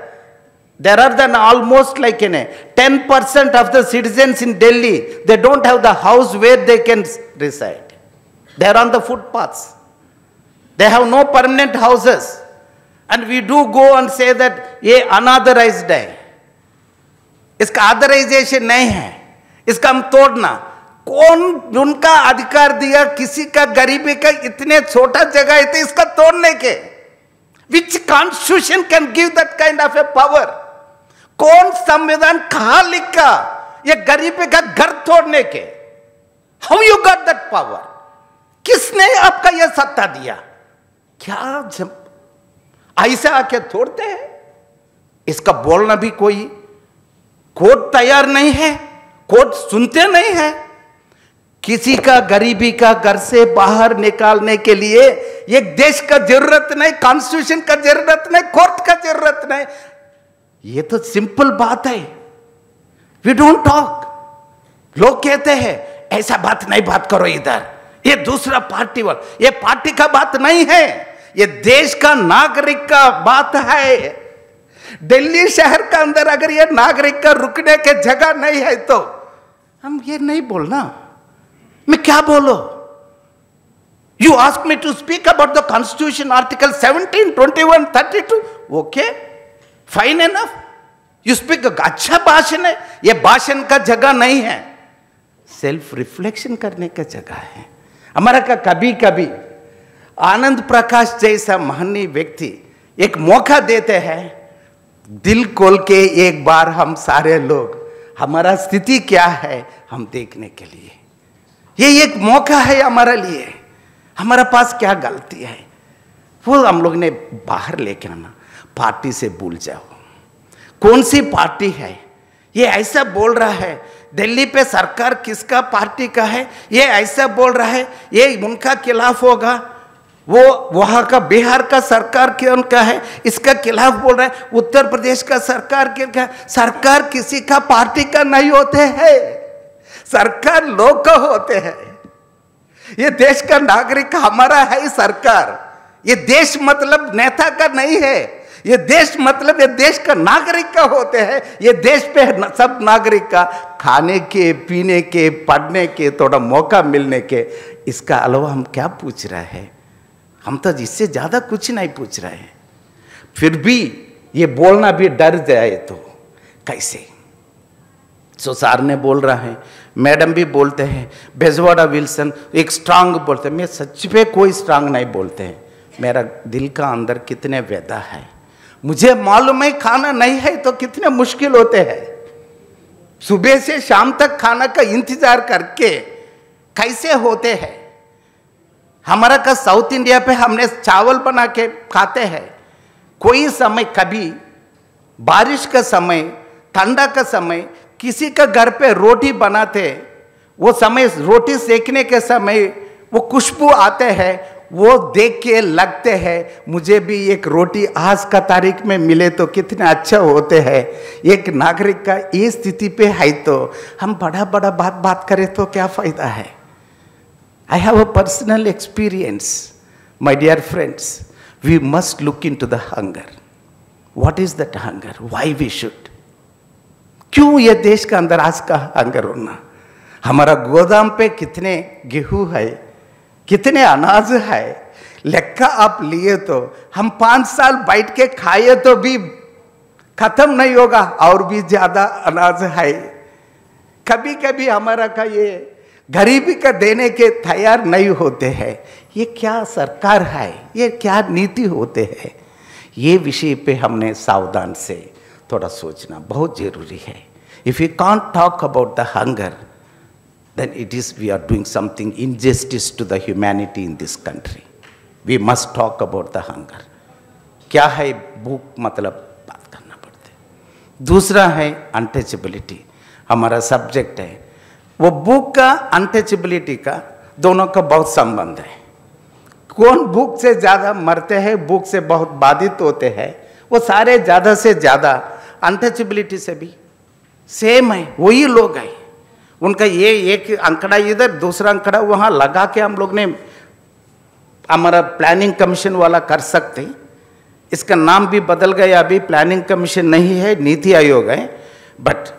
there are then almost like in 10% of the citizens in Delhi they don't have the house where they can reside, they are on the footpaths, they have no permanent houses and we do go and say that ये unauthorised है। इसका authorisation नहीं है, इसका हम तोड़ना। कौन उनका अधिकार दिया किसी का गरीबी का इतने छोटा जगह है तो इसका तोड़ने के? Which constitution can give that kind of a power? कौन संविधान कहां लिखा ये गरीबी का घर तोड़ने के? How you got that power? किसने आपका यह सत्ता दिया? क्या जब ऐसा आके तोड़ते हैं? इसका बोलना भी कोई कोर्ट तैयार नहीं है, कोर्ट सुनते नहीं है। किसी का गरीबी का घर से बाहर निकालने के लिए एक देश का जरूरत नहीं, कॉन्स्टिट्यूशन का जरूरत नहीं, कोर्ट का जरूरत नहीं। ये तो सिंपल बात है। We don't talk. लोग कहते हैं ऐसा बात नहीं, बात करो इधर, ये दूसरा पार्टी वाला, ये पार्टी का बात नहीं है, ये देश का नागरिक का बात है। दिल्ली शहर का अंदर अगर ये नागरिक का रुकने के जगह नहीं है तो हम ये नहीं बोलना। मैं क्या बोलो? You ask me to speak about the constitution article 17, 21, 32, okay fine enough, you speak. अच्छा भाषण है, ये भाषण का जगह नहीं है, सेल्फ रिफ्लेक्शन करने का जगह है हमारा। का कभी कभी आनंद प्रकाश जैसा महानी व्यक्ति एक मौका देते हैं, दिल खोल के एक बार हम सारे लोग हमारा स्थिति क्या है हम देखने के लिए, ये एक मौका है हमारे लिए। हमारा पास क्या गलती है वो हम लोग ने बाहर लेके आना। पार्टी से भूल जाओ, कौन सी पार्टी है ये ऐसा बोल रहा है, दिल्ली पे सरकार किसका पार्टी का है ये ऐसा बोल रहा है, ये उनका खिलाफ होगा, वो वहाँ का बिहार का सरकार कौन का है इसका खिलाफ बोल रहा है, उत्तर प्रदेश का सरकार क्या, सरकार किसी का पार्टी का नहीं होते हैं, सरकार लोग का होते हैं। ये देश का नागरिक हमारा है सरकार, ये देश मतलब नेता का नहीं है, ये देश मतलब ये देश का नागरिक का होते हैं। ये देश पे सब नागरिक का खाने के, पीने के, पढ़ने के थोड़ा मौका मिलने के, इसका अलावा हम क्या पूछ रहे हैं? हम तो इससे ज़्यादा कुछ नहीं पूछ रहे हैं। फिर भी ये बोलना भी डर जाए तो कैसे? सो सर ने बोल रहा है, मैडम भी बोलते हैं, बेजवाड़ा विल्सन एक स्ट्रांग बोलते हैं। मैं सच पे कोई स्ट्रांग नहीं बोलते हैं, मेरा दिल का अंदर कितने व्यथा है मुझे मालूम है। खाना नहीं है तो कितने मुश्किल होते हैं, सुबह से शाम तक खाना का इंतजार करके कैसे होते हैं। हमारा का साउथ इंडिया पे हमने चावल बना के खाते हैं, कोई समय कभी बारिश का समय, ठंडा का समय किसी का घर पे रोटी बनाते, वो समय रोटी सेकने के समय वो खुशबू आते हैं, वो देख के लगते हैं मुझे भी एक रोटी आज का तारीख में मिले तो कितने अच्छा होते हैं। एक नागरिक का ये स्थिति पे है तो हम बड़ा बड़ा बात करें तो क्या फायदा है? I have a personal experience, my dear friends. We must look into the hunger. What is that hunger? Why we should? क्यों ये देश का अंदर आज का हंगर होना? हमारा गोदाम पे कितने गेहूं है, कितने अनाज है, लेक्का आप लिए तो हम 5 साल बैठ के खाए तो भी खत्म नहीं होगा, और भी ज्यादा अनाज है। कभी कभी हमारा का ये गरीबी का देने के तैयार नहीं होते हैं। ये क्या सरकार है, ये क्या नीति होते हैं? ये विषय पे हमने सावधान से थोड़ा सोचना बहुत जरूरी है। If you can't talk about the hunger, then it is we are doing something injustice to the humanity in this country. We must talk about the hunger. क्या है भूख, मतलब बात करना पड़ता है। दूसरा है अनटचेबिलिटी, हमारा सब्जेक्ट है। वो भूख का अनटचेबिलिटी का दोनों का बहुत संबंध है। कौन भूख से ज़्यादा मरते हैं, भूख से बहुत बाधित होते हैं, वो सारे ज़्यादा से ज़्यादा अनटचेबिलिटी से भी सेम है, वही लोग हैं। उनका ये एक अंकड़ा इधर दूसरा अंकड़ा वहाँ लगा के हम लोग ने हमारा प्लानिंग कमीशन वाला कर सकते। इसका नाम भी बदल गया, अभी प्लानिंग कमीशन नहीं है, नीति आयोग है। बट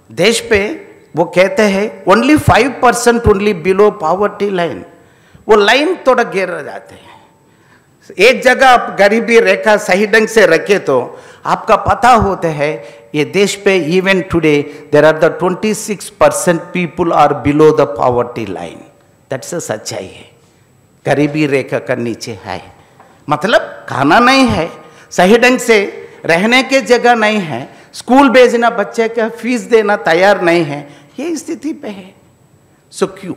देश पे वो कहते हैं only 5% only below poverty line, वो लाइन थोड़ा गिर जाते हैं। एक जगह आप गरीबी रेखा सही ढंग से रखे तो आपका पता होता है ये देश पे even today there are the 26% people are below the poverty line. That's a सच्चाई है, गरीबी रेखा का नीचे है, मतलब खाना नहीं है, सही ढंग से रहने के जगह नहीं है, स्कूल भेजना बच्चे का फीस देना तैयार नहीं है, ये स्थिति पे है। सो क्यों?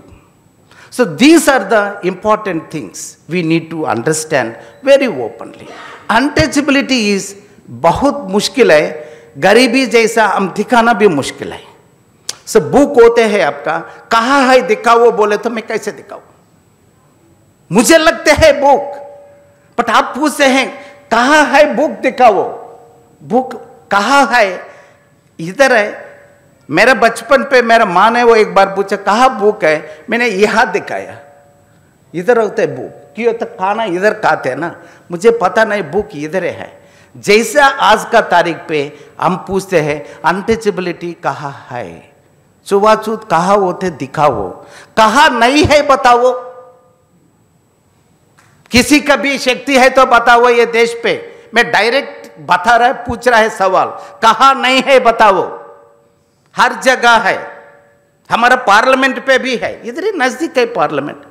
So these are the important things we need to understand very openly. Untouchability is बहुत मुश्किल है, गरीबी जैसा हम दिखाना भी मुश्किल है। So बुक होते हैं आपका, कहाँ है दिखाओ बोले तो मैं कैसे दिखाऊं? मुझे लगते है बुक, बट आप पूछते हैं कहाँ है बुक दिखाओ, बुक कहाँ है? इधर है। मेरा बचपन पे मेरा माँ ने वो एक बार पूछा कहाँ बुक है, मैंने यहाँ दिखाया, इधर होता है बुक, क्यों? तो खाना इधर खाते हैं ना, मुझे पता नहीं बुक इधर है। जैसा आज का तारीख पे हम पूछते हैं अनटचेबिलिटी कहाँ है, छुआछूत कहाँ होते दिखाओ, कहाँ नहीं है बताओ। किसी का भी शक्ति है तो बताओ ये देश पे, मैं डायरेक्ट बता रहा है, पूछ रहा है सवाल, कहाँ नहीं है बताओ। हर जगह है, हमारा पार्लियामेंट पे भी है, इधर ही नजदीक है पार्लियामेंट।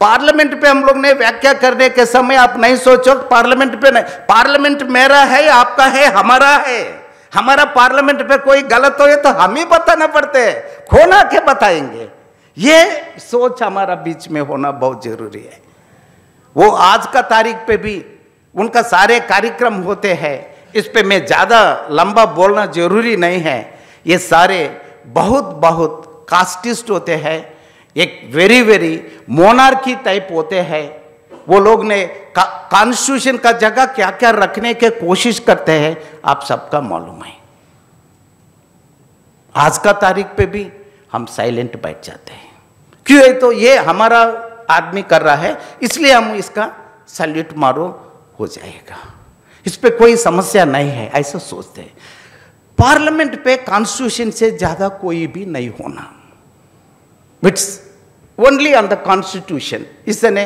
पार्लियामेंट पे हम लोग ने व्याख्या करने के समय आप नहीं सोचो पार्लियामेंट पे नहीं, पार्लियामेंट मेरा है, आपका है, हमारा है। हमारा पार्लियामेंट पे कोई गलत हो तो हम ही बताना पड़ते हैं, खोना के बताएंगे। ये सोच हमारा बीच में होना बहुत जरूरी है। वो आज का तारीख पे भी उनका सारे कार्यक्रम होते हैं, इस पे मैं ज्यादा लंबा बोलना जरूरी नहीं है। ये सारे बहुत कास्टिस्ट होते हैं, एक वेरी मोनार्की टाइप होते हैं। वो लोग ने कॉन्स्टिट्यूशन का जगह क्या क्या रखने के कोशिश करते हैं, आप सबका मालूम है। आज का तारीख पे भी हम साइलेंट बैठ जाते हैं, क्यों है तो ये हमारा आदमी कर रहा है इसलिए हम इसका सैल्यूट मारो हो जाएगा, इस पे कोई समस्या नहीं है, ऐसा सोचते हैं। पार्लियामेंट पे कॉन्स्टिट्यूशन से ज्यादा कोई भी नहीं होना। It's only on the constitution. Is the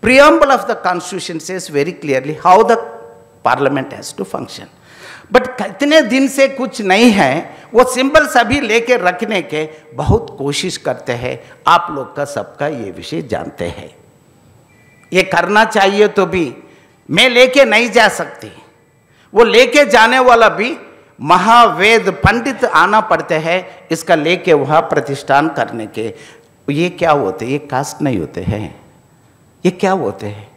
preamble of the constitution says very clearly how the parliament has to function. But इतने दिन से कुछ नहीं है, वो सिंबल्स अभी लेके रखने के बहुत कोशिश करते हैं। आप लोग का सबका ये विषय जानते हैं। ये करना चाहिए तो भी मैं लेके नहीं जा सकती, वो लेके जाने वाला भी महावेद पंडित आना पड़ते हैं इसका लेके वहाँ प्रतिष्ठान करने के। ये क्या होते हैं? ये कास्ट नहीं होते हैं, ये क्या होते हैं?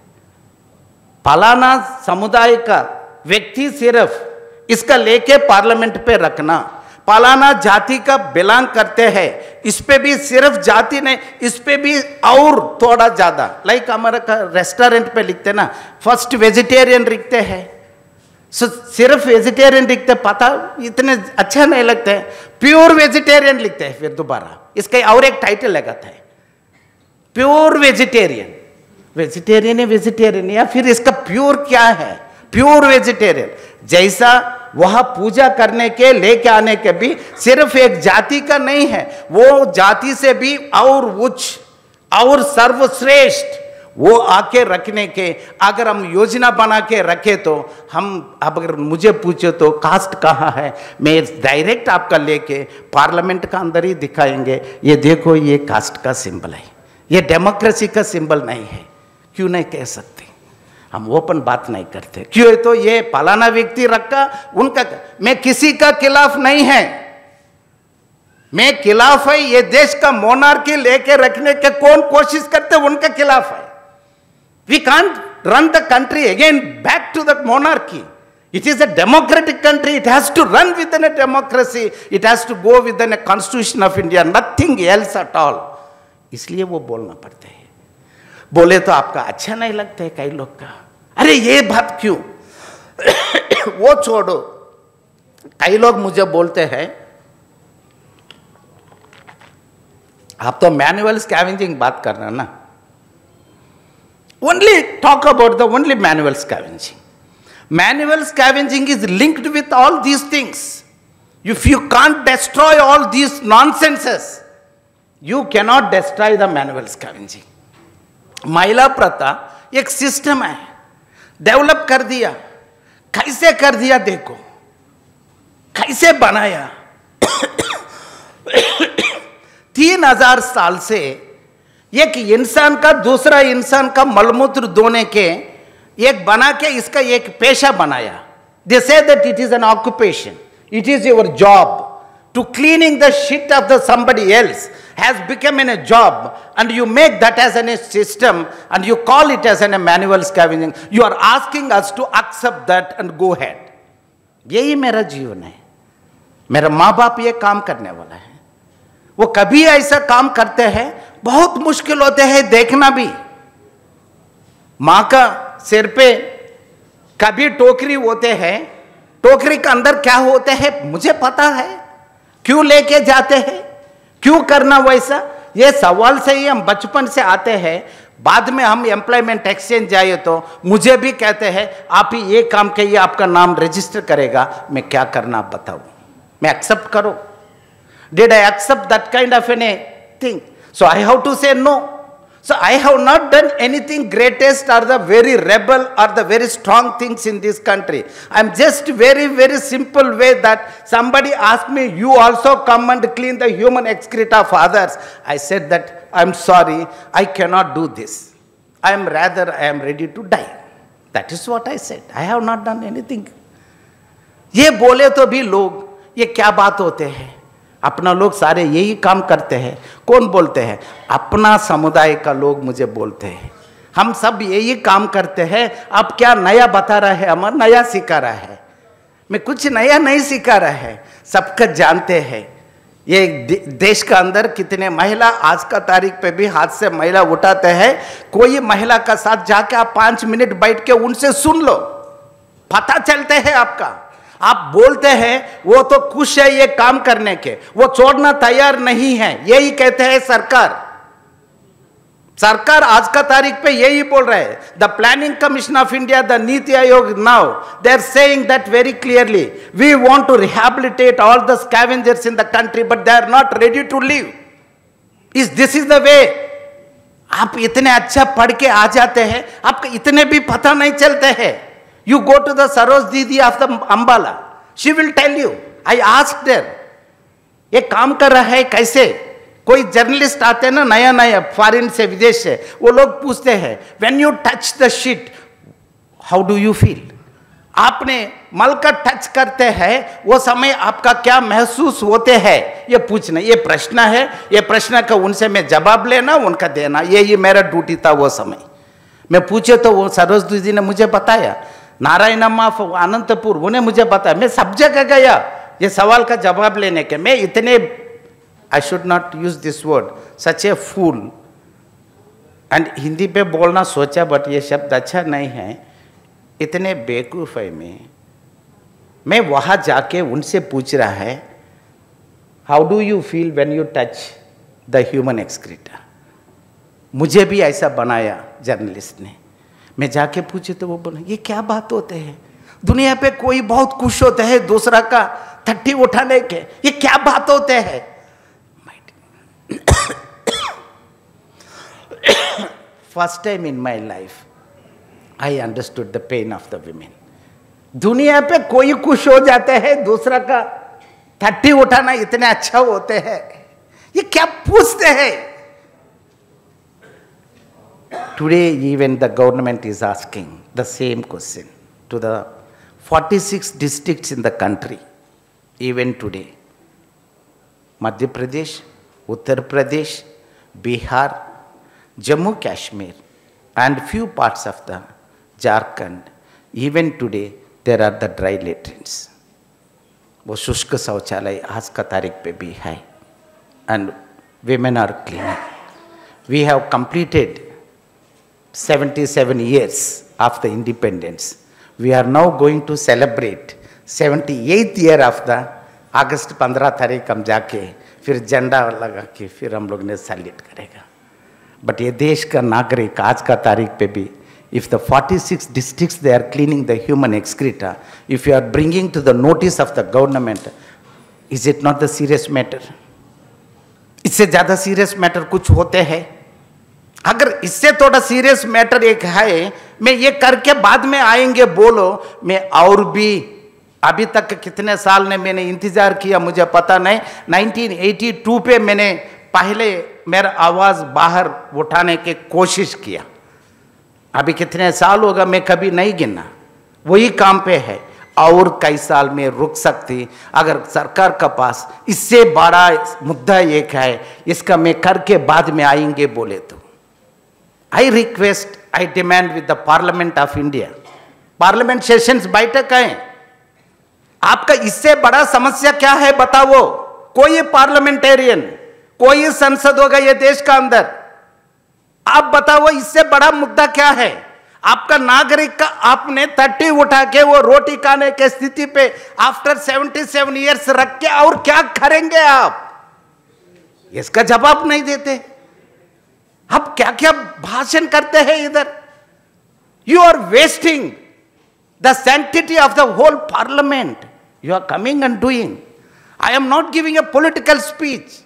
फलाना समुदाय का व्यक्ति सिर्फ इसका लेके पार्लियामेंट पे रखना, फलाना जाति का बिलोंग करते हैं, इस पे भी सिर्फ जाति नहीं, इस पे भी और थोड़ा ज्यादा। लाइक हमारा रेस्टोरेंट पे लिखते ना, फर्स्ट वेजिटेरियन लिखते हैं, सिर्फ वेजिटेरियन लिखते, पता इतने अच्छा नहीं लगते, प्योर वेजिटेरियन लिखते हैं। फिर दोबारा इसका और एक टाइटल लगाता है, प्योर वेजिटेरियन। वेजिटेरियन है वेजिटेरियन, या फिर इसका प्योर क्या है? Pure vegetarian. जैसा वहां पूजा करने के लेके आने के भी सिर्फ एक जाति का नहीं है, वो जाति से भी और उच्च और सर्वश्रेष्ठ वो आके रखने के अगर हम योजना बना के रखे तो हम, अगर मुझे पूछे तो कास्ट कहाँ है, मैं डायरेक्ट आपका लेके पार्लियामेंट का अंदर ही दिखाएंगे। ये देखो ये कास्ट का सिंबल है, ये डेमोक्रेसी का सिंबल नहीं है। क्यों नहीं कह सकते? हम ओपन बात नहीं करते। क्यों है तो ये फलाना व्यक्ति रखा उनका, मैं किसी का खिलाफ नहीं है, मैं खिलाफ है ये देश का मोनार्की लेके रखने के कौन कोशिश करते उनके खिलाफ है। We can't run the country again back to the monarchy. It is a democratic country. It has to run within a democracy. It has to go within a constitution of India. Nothing else at all. इसलिए वो बोलना पड़ता है। बोले तो आपका अच्छा नहीं लगता है कई लोग का, अरे ये बात क्यों? वो छोड़ो। कई लोग मुझे बोलते हैं, आप तो मैनुअल स्कैवेंजिंग बात करना ना, only talk about the only manual scavenging. Manual scavenging is linked with all these things. If you can't destroy all these nonsenses, you cannot destroy the manual scavenging. महिला प्रथा एक सिस्टम है, develop कर दिया। कैसे कर दिया देखो, कैसे बनाया। 3000 साल से एक इंसान का दूसरा इंसान का मलमूत्र धोने के एक बना के इसका एक पेशा बनाया। They say that it is an occupation, it is your job to cleaning the shit of the somebody else has become a job, and you make that as a system and you call it as a manual scavenging. You are asking us to accept that and go ahead. यही मेरा जीवन है। मेरा माँ बाप ये काम करने वाला है, वो कभी ऐसा काम करते हैं, बहुत मुश्किल होते हैं देखना भी। माँ का सिर पे कभी टोकरी होते हैं, टोकरी के अंदर क्या होते हैं मुझे पता है, क्यों लेके जाते हैं, क्यों करना वैसा, ये सवाल से ही हम बचपन से आते हैं। बाद में हम एम्प्लॉयमेंट एक्सचेंज जाए तो मुझे भी कहते हैं आप ही ये काम करिए, आपका नाम रजिस्टर करेगा, मैं क्या करना आप बताओ, मैं एक्सेप्ट करो। Did I accept that kind of a thing? So I have to say no. So I have not done anything greatest or the very rebel or the very strong things in this country. I'm just very, very simple way that somebody asked me, you also come and clean the human excreta of others. I said that, I'm sorry, I cannot do this. I am ready to die. That is what I said. I have not done anything. ये बोले तो भी लोग, ये क्या बात होते हैं? अपना लोग सारे यही काम करते हैं. कौन बोलते हैं? अपना समुदाय का लोग मुझे बोलते हैं. हम सब यही काम करते हैं. अब क्या नया बता रहा है? अमर नया सिखा रहा है. मैं कुछ नया नहीं सिखा रहा है. सबका जानते हैं. ये देश का अंदर कितने महिला आज का तारीख पे भी हाथ से महिला उठाते हैं. कोई महिला का साथ जाके आप 5 मिनट बैठ के उनसे सुन लो, पता चलते हैं आपका. आप बोलते हैं वो तो खुश है ये काम करने के, वो छोड़ना तैयार नहीं है. यही कहते हैं सरकार. सरकार आज का तारीख पे यही बोल रहे हैं. The planning commission of India, the Niti Aayog, now they are saying that very clearly, we want to rehabilitate all the scavengers in the country but they are not ready to live. This is the way. आप इतने अच्छा पढ़ के आ जाते हैं, आपको इतने भी पता नहीं चलते हैं. You go to the Saroj Didi of the Ambala. She will tell you. I asked her. ये काम कर रहा है कैसे? कोई जर्नलिस्ट आते हैं ना नया नया फॉरेन से, विदेश से, वो लोग पूछते हैं when you touch the shit, how do you feel? आपने मल का टच करते हैं वो समय आपका क्या महसूस होते हैं? ये पूछना, ये प्रश्न है. ये प्रश्न का उनसे मैं जवाब लेना, उनका देना, ये मेरा ड्यूटी था वो समय. मैं पूछे तो वो सरोज दीदी ने मुझे बताया. नारायणम्मा अनंतपुर, उन्हें मुझे बताया. मैं सब जगह गया ये सवाल का जवाब लेने के. मैं इतने, I should not use this word, such a fool, and Hindi पे बोलना सोचा बट ये शब्द अच्छा नहीं है. इतने बेवकूफ है मैं वहाँ जाके उनसे पूछ रहा है, how do you feel when you touch the human excreta. मुझे भी ऐसा बनाया जर्नलिस्ट ने. मैं जाके पूछे तो वो बोला, ये क्या बात होते हैं? दुनिया पे कोई बहुत खुश होते हैं दूसरा का ठट्ठी उठाने के, ये क्या बात होते हैं? First time in my life I understood the pain of the women. दुनिया पे कोई खुश हो जाते हैं दूसरा का ठट्ठी उठाना इतने अच्छा होते हैं, ये क्या पूछते हैं? Today even the government is asking the same question to the 46 districts in the country. Even today, Madhya Pradesh, Uttar Pradesh, Bihar, Jammu Kashmir and few parts of the Jharkhand, even today there are the dry latrines. वो शुष्क शौचालय आज का तारीख पे भी है, and women are cleaning. We have completed 77 years of the independence. We are now going to celebrate 78th year of the August 15 तारीख हम जाके फिर झंडा लगा के फिर हम लोग ने सैल्यूट करेगा. बट ये देश का नागरिक आज का तारीख पे भी, if the 46 districts they are cleaning the human excreta, if you are bringing to the notice of the government, is it not the serious matter? इससे ज़्यादा सीरियस मैटर कुछ होते हैं? अगर इससे थोड़ा सीरियस मैटर एक है, मैं ये करके बाद में आएंगे बोलो, मैं और भी अभी तक कितने साल ने मैंने इंतजार किया मुझे पता नहीं. 1982 पे मैंने पहले मेरा आवाज बाहर उठाने की कोशिश किया. अभी कितने साल होगा मैं कभी नहीं गिना. वही काम पे है. और कई साल में रुक सकती अगर सरकार का पास इससे बड़ा मुद्दा एक है, इसका मैं करके बाद में आएंगे बोले तो. I request, I demand with the Parliament of India, parliament sessions बैठक है, आपका इससे बड़ा समस्या क्या है बताओ. कोई पार्लियामेंटेरियन, कोई संसद होगा ये देश का अंदर, आप बताओ इससे बड़ा मुद्दा क्या है? आपका नागरिक का आपने तट्टी उठा के वो रोटी खाने के स्थिति पे आफ्टर 77 ईयर्स रख के और क्या करेंगे आप? इसका जवाब नहीं देते. आप क्या क्या भाषण करते हैं इधर. You are wasting the sanctity of the whole parliament. You are coming and doing. I am not giving a political speech.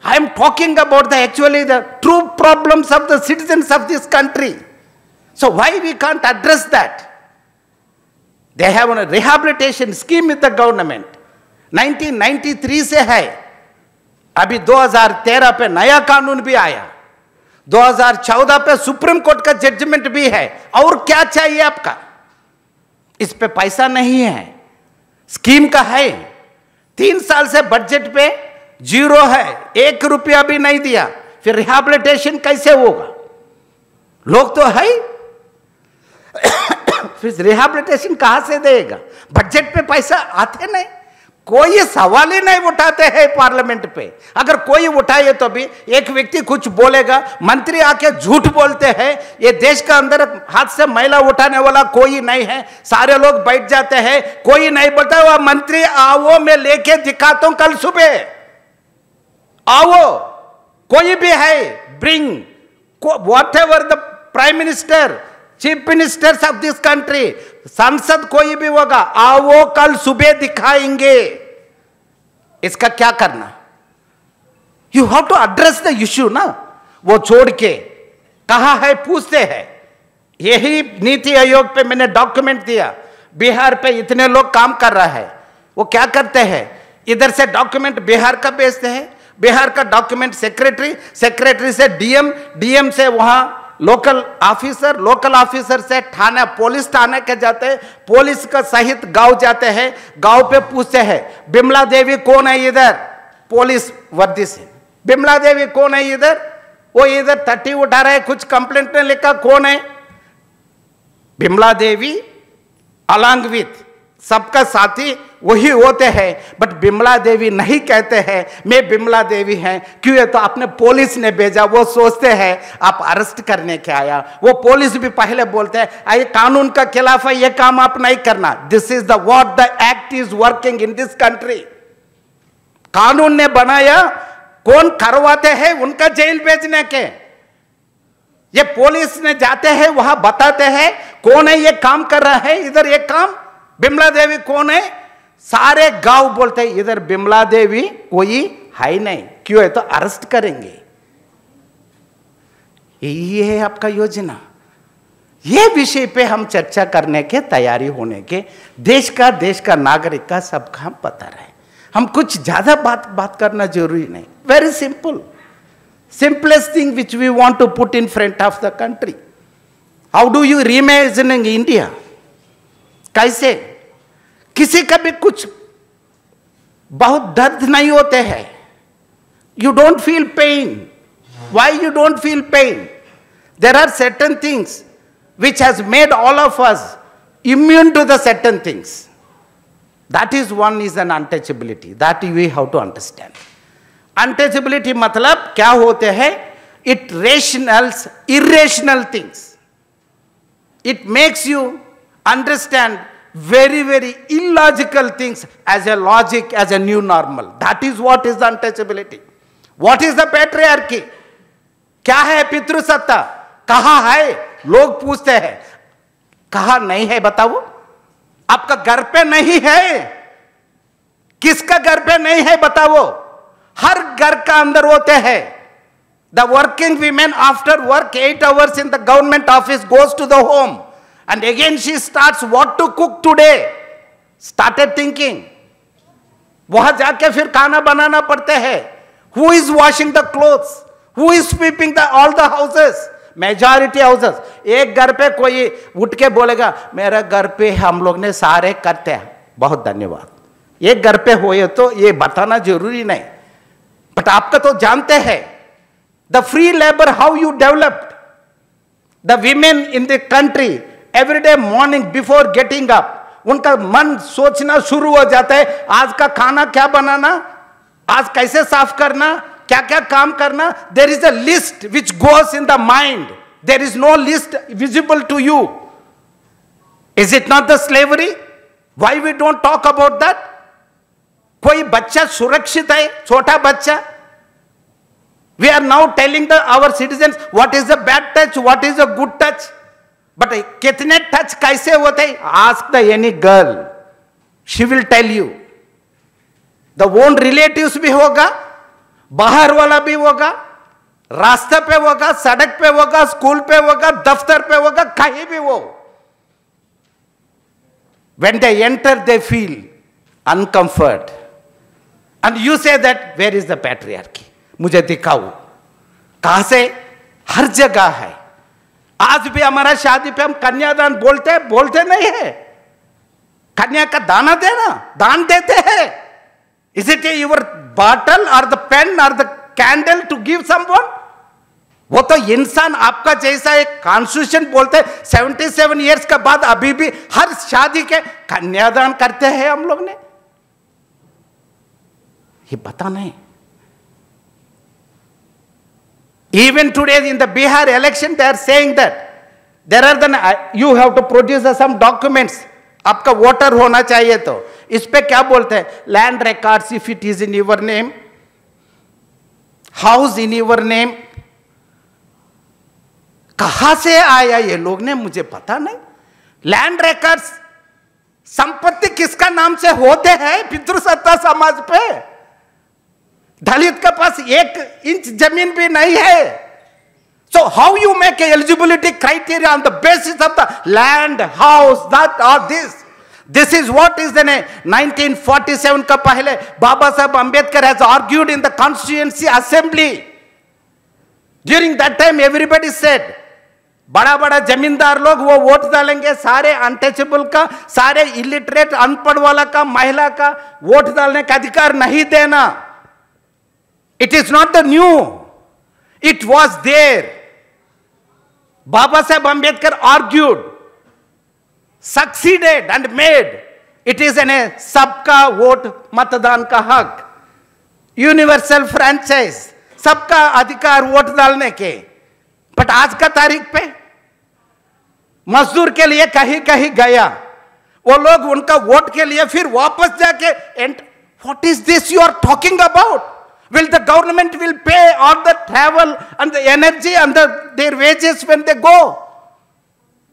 I am talking about actually the true problems of the citizens of this country. So why we can't address that? They have a rehabilitation scheme with the government. 1993 से है. अभी 2013 पे नया कानून भी आया. 2014 पे supreme court का जजमेंट भी है. और क्या चाहिए आपका? इस पे पैसा नहीं है. स्कीम का है. 3 साल से बजट पे जीरो है. 1 रुपया भी नहीं दिया. फिर रिहैबिलिटेशन कैसे होगा? लोग तो है, फिर रिहैबिलिटेशन कहां से देगा? बजट पे पैसा आते नहीं. कोई सवाल ही नहीं उठाते हैं पार्लियामेंट पे. अगर कोई उठाए तो भी एक व्यक्ति कुछ बोलेगा, मंत्री आके झूठ बोलते हैं. ये देश का अंदर हाथ से मैला उठाने वाला कोई नहीं है. सारे लोग बैठ जाते हैं, कोई नहीं बोलता. वह मंत्री आओ, मैं लेके दिखाता हूं कल सुबह. आओ, कोई भी है, bring what ever the prime minister, chief ministers of this country, सांसद कोई भी होगा, आओ कल सुबह दिखाएंगे. इसका क्या करना? You have to address the issue ना. वो छोड़ के कहा है पूछते हैं. यही नीति आयोग पे मैंने डॉक्यूमेंट दिया. बिहार पे इतने लोग काम कर रहा है. वो क्या करते हैं? इधर से डॉक्यूमेंट बिहार का भेजते हैं, बिहार का डॉक्यूमेंट सेक्रेटरी, सेक्रेटरी से डीएम, डीएम से वहां लोकल ऑफिसर, लोकल ऑफिसर से थाना, पुलिस थाने के जाते हैं, पुलिस का सहित गांव जाते हैं. गांव पे पूछते हैं बिमला देवी कौन है इधर, पुलिस वर्दी से. बिमला देवी कौन है इधर? वो इधर 30 उठा रहे, कुछ कंप्लेंट ने लिखा, कौन है? बिमला देवी अलॉन्ग विथ सबका साथी वही होते हैं. बट बिमला देवी नहीं कहते हैं मैं बिमला देवी हैं. क्यों है? तो आपने पुलिस ने भेजा. वो सोचते हैं आप अरेस्ट करने के आया. वो पुलिस भी पहले बोलते हैं ये कानून का खिलाफ है, ये काम आप नहीं करना. This is the what the act is working in this country. कानून ने बनाया, कौन करवाते हैं उनका जेल भेजने के. ये पुलिस ने जाते हैं वहां बताते हैं कौन है ये काम कर रहा है इधर, ये काम बिमला देवी कौन है. सारे गांव बोलते हैं इधर बिमला देवी कोई है नहीं. क्यों है? तो अरेस्ट करेंगे. यही है आपका योजना. ये विषय पे हम चर्चा करने के तैयारी होने के. देश का नागरिक का सबका हम पता रहे. हम कुछ ज्यादा बात करना जरूरी नहीं. Very simple, simplest thing which we want to put in front of the country. How do you reimagine India? कैसे? किसी का भी कुछ बहुत दर्द नहीं होते हैं. You don't feel pain. Why you don't feel pain? There are certain things which has made all of us immune to the certain things. That is one is an untouchability. That we have to understand. Untouchability मतलब क्या होते हैं? It rationals irrational things. It makes you understand very, very illogical things as a logic, as a new normal. That is what is the untouchability. What is the patriarchy? क्या है पितृसत्ता? कहाँ है? लोग पूछते हैं. कहाँ नहीं है बताओ? आपका घर पे नहीं है. किसका घर पे नहीं है बताओ? हर घर का अंदर होते हैं. The working women after work 8 hours in the government office goes to the home. And again she starts what to cook today. Started thinking. वहां जाके फिर खाना बनाना पड़ते हैं. Who is washing the clothes? Who is sweeping all the houses? Majority houses. एक घर पे कोई उठ के बोलेगा मेरा घर पे हम लोग ने सारे करते हैं. बहुत धन्यवाद. एक घर पे होए तो ये बताना जरूरी नहीं. बट आपका तो जानते हैं the free labor how you developed. The women in the country every day morning before getting up उनका मन सोचना शुरू हो जाता है आज का खाना क्या बनाना, आज कैसे साफ करना, क्या क्या काम करना. There is a list which goes in the mind. There is no list visible to you. Is it not the slavery? Why we don't talk about that? कोई बच्चा सुरक्षित है, छोटा बच्चा. We are now telling our citizens what is the bad touch, what is the good touch. But कितने touch कैसे होते हैं? Ask the any girl, she will tell you. The own relatives भी होगा, बाहर वाला भी होगा, रास्ते पे होगा, सड़क पे होगा, स्कूल पे होगा, दफ्तर पे होगा, कहीं भी वो, when they enter they feel uncomfort and you say that where is the patriarchy, मुझे दिखाओ कहां से, हर जगह है। आज भी हमारा शादी पे हम कन्यादान बोलते नहीं है, कन्या का दाना देना, दान देते हैं। Is it your bottle or the pen or the candle to give someone? वो तो इंसान आपका जैसा एक कॉन्स्टिट्यूशन बोलते हैं 77 इयर्स के बाद अभी भी हर शादी के कन्यादान करते हैं हम लोग ने, ये पता नहीं। Even today in the Bihar election they are saying that there are the you have to produce some documents, आपका वोटर होना चाहिए, तो इस पे क्या बोलते हैं, land records if it is in your name, house in your name, कहां से आया ये लोग ने मुझे पता नहीं। लैंड रिकॉर्ड्स, संपत्ति किसका नाम से होते हैं पितृसत्ता समाज पे, दलित के पास 1 इंच जमीन भी नहीं है। So how you make a eligibility criteria on the basis of the land, house, that or this? This is what is the 1947 का पहले बाबा साहब Ambedkar has argued in the Constituency Assembly. During that time everybody said, बड़ा बड़ा जमींदार लोग वो vote डालेंगे, सारे अनटचेबल का, सारे इलिटरेट अनपढ़ वाला का, महिला का वोट डालने का अधिकार नहीं देना। It is not the new, it was there. Baba Saheb Ambedkar argued, succeeded and made. It is a सबका वोट मतदान का हक, यूनिवर्सल फ्रैंचाइज, सबका अधिकार वोट डालने के। बट आज का तारीख पे मजदूर के लिए कहीं कहीं गया, वो लोग उनका वोट के लिए फिर वापस जाके, what is this you are talking about? Will the government will pay all the travel and the energy and their wages when they go?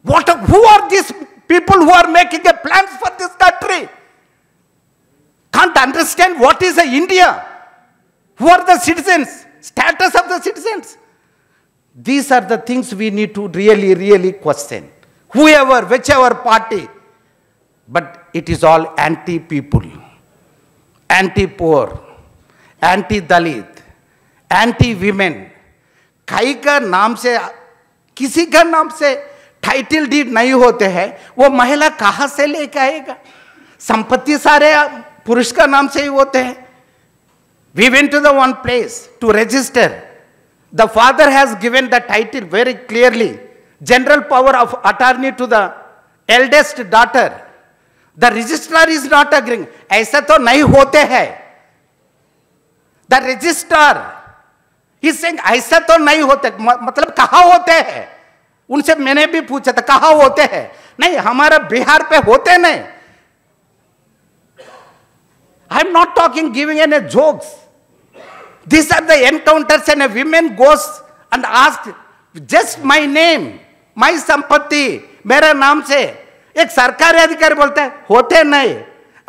Who are these people who are making a plans for this country? Can't understand what is a India? Who are the citizens? Status of the citizens? These are the things we need to really question. Whoever, whichever party. But it is all anti-people, anti-poor, एंटी-दलित, anti-women. कई का नाम से, किसी का नाम से title deed नहीं होते हैं, वो महिला कहां से लेकर आएगा? संपत्ति सारे पुरुष का नाम से ही होते हैं। We went to the one place to register. The father has given the title very clearly, general power of attorney to the eldest daughter. The registrar is not agreeing. ऐसा तो नहीं होते हैं। The registrar is saying ऐसा तो नहीं होते, मतलब कहाँ होते हैं? उनसे मैंने भी पूछा था कहाँ होते हैं, नहीं हमारा बिहार पे होते नहीं। I am not talking giving any jokes. These are the encounters and a woman goes and asks just my name, my संपत्ति, मेरा नाम से। एक सरकारी अधिकारी बोलते हैं होते नहीं,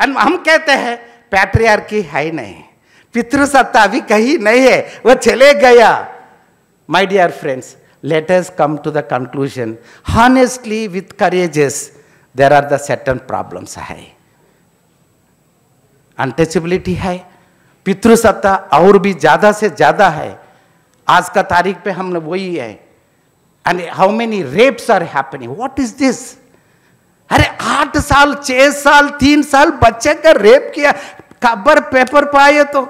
और हम कहते हैं पैट्रियार्की है नहीं, पितृसत्ता भी कहीं नहीं है, वो चले गया। My dear friends, let us come to the conclusion. Honestly, with courageous, there are the certain problems है। अनटचेबिलिटी है, पितृसत्ता और भी ज्यादा से ज्यादा है। आज का तारीख पे हम वही है। And how many rapes are happening? What is this? अरे 8 साल, 6 साल, 3 साल बच्चे का रेप किया, खबर पेपर पाए तो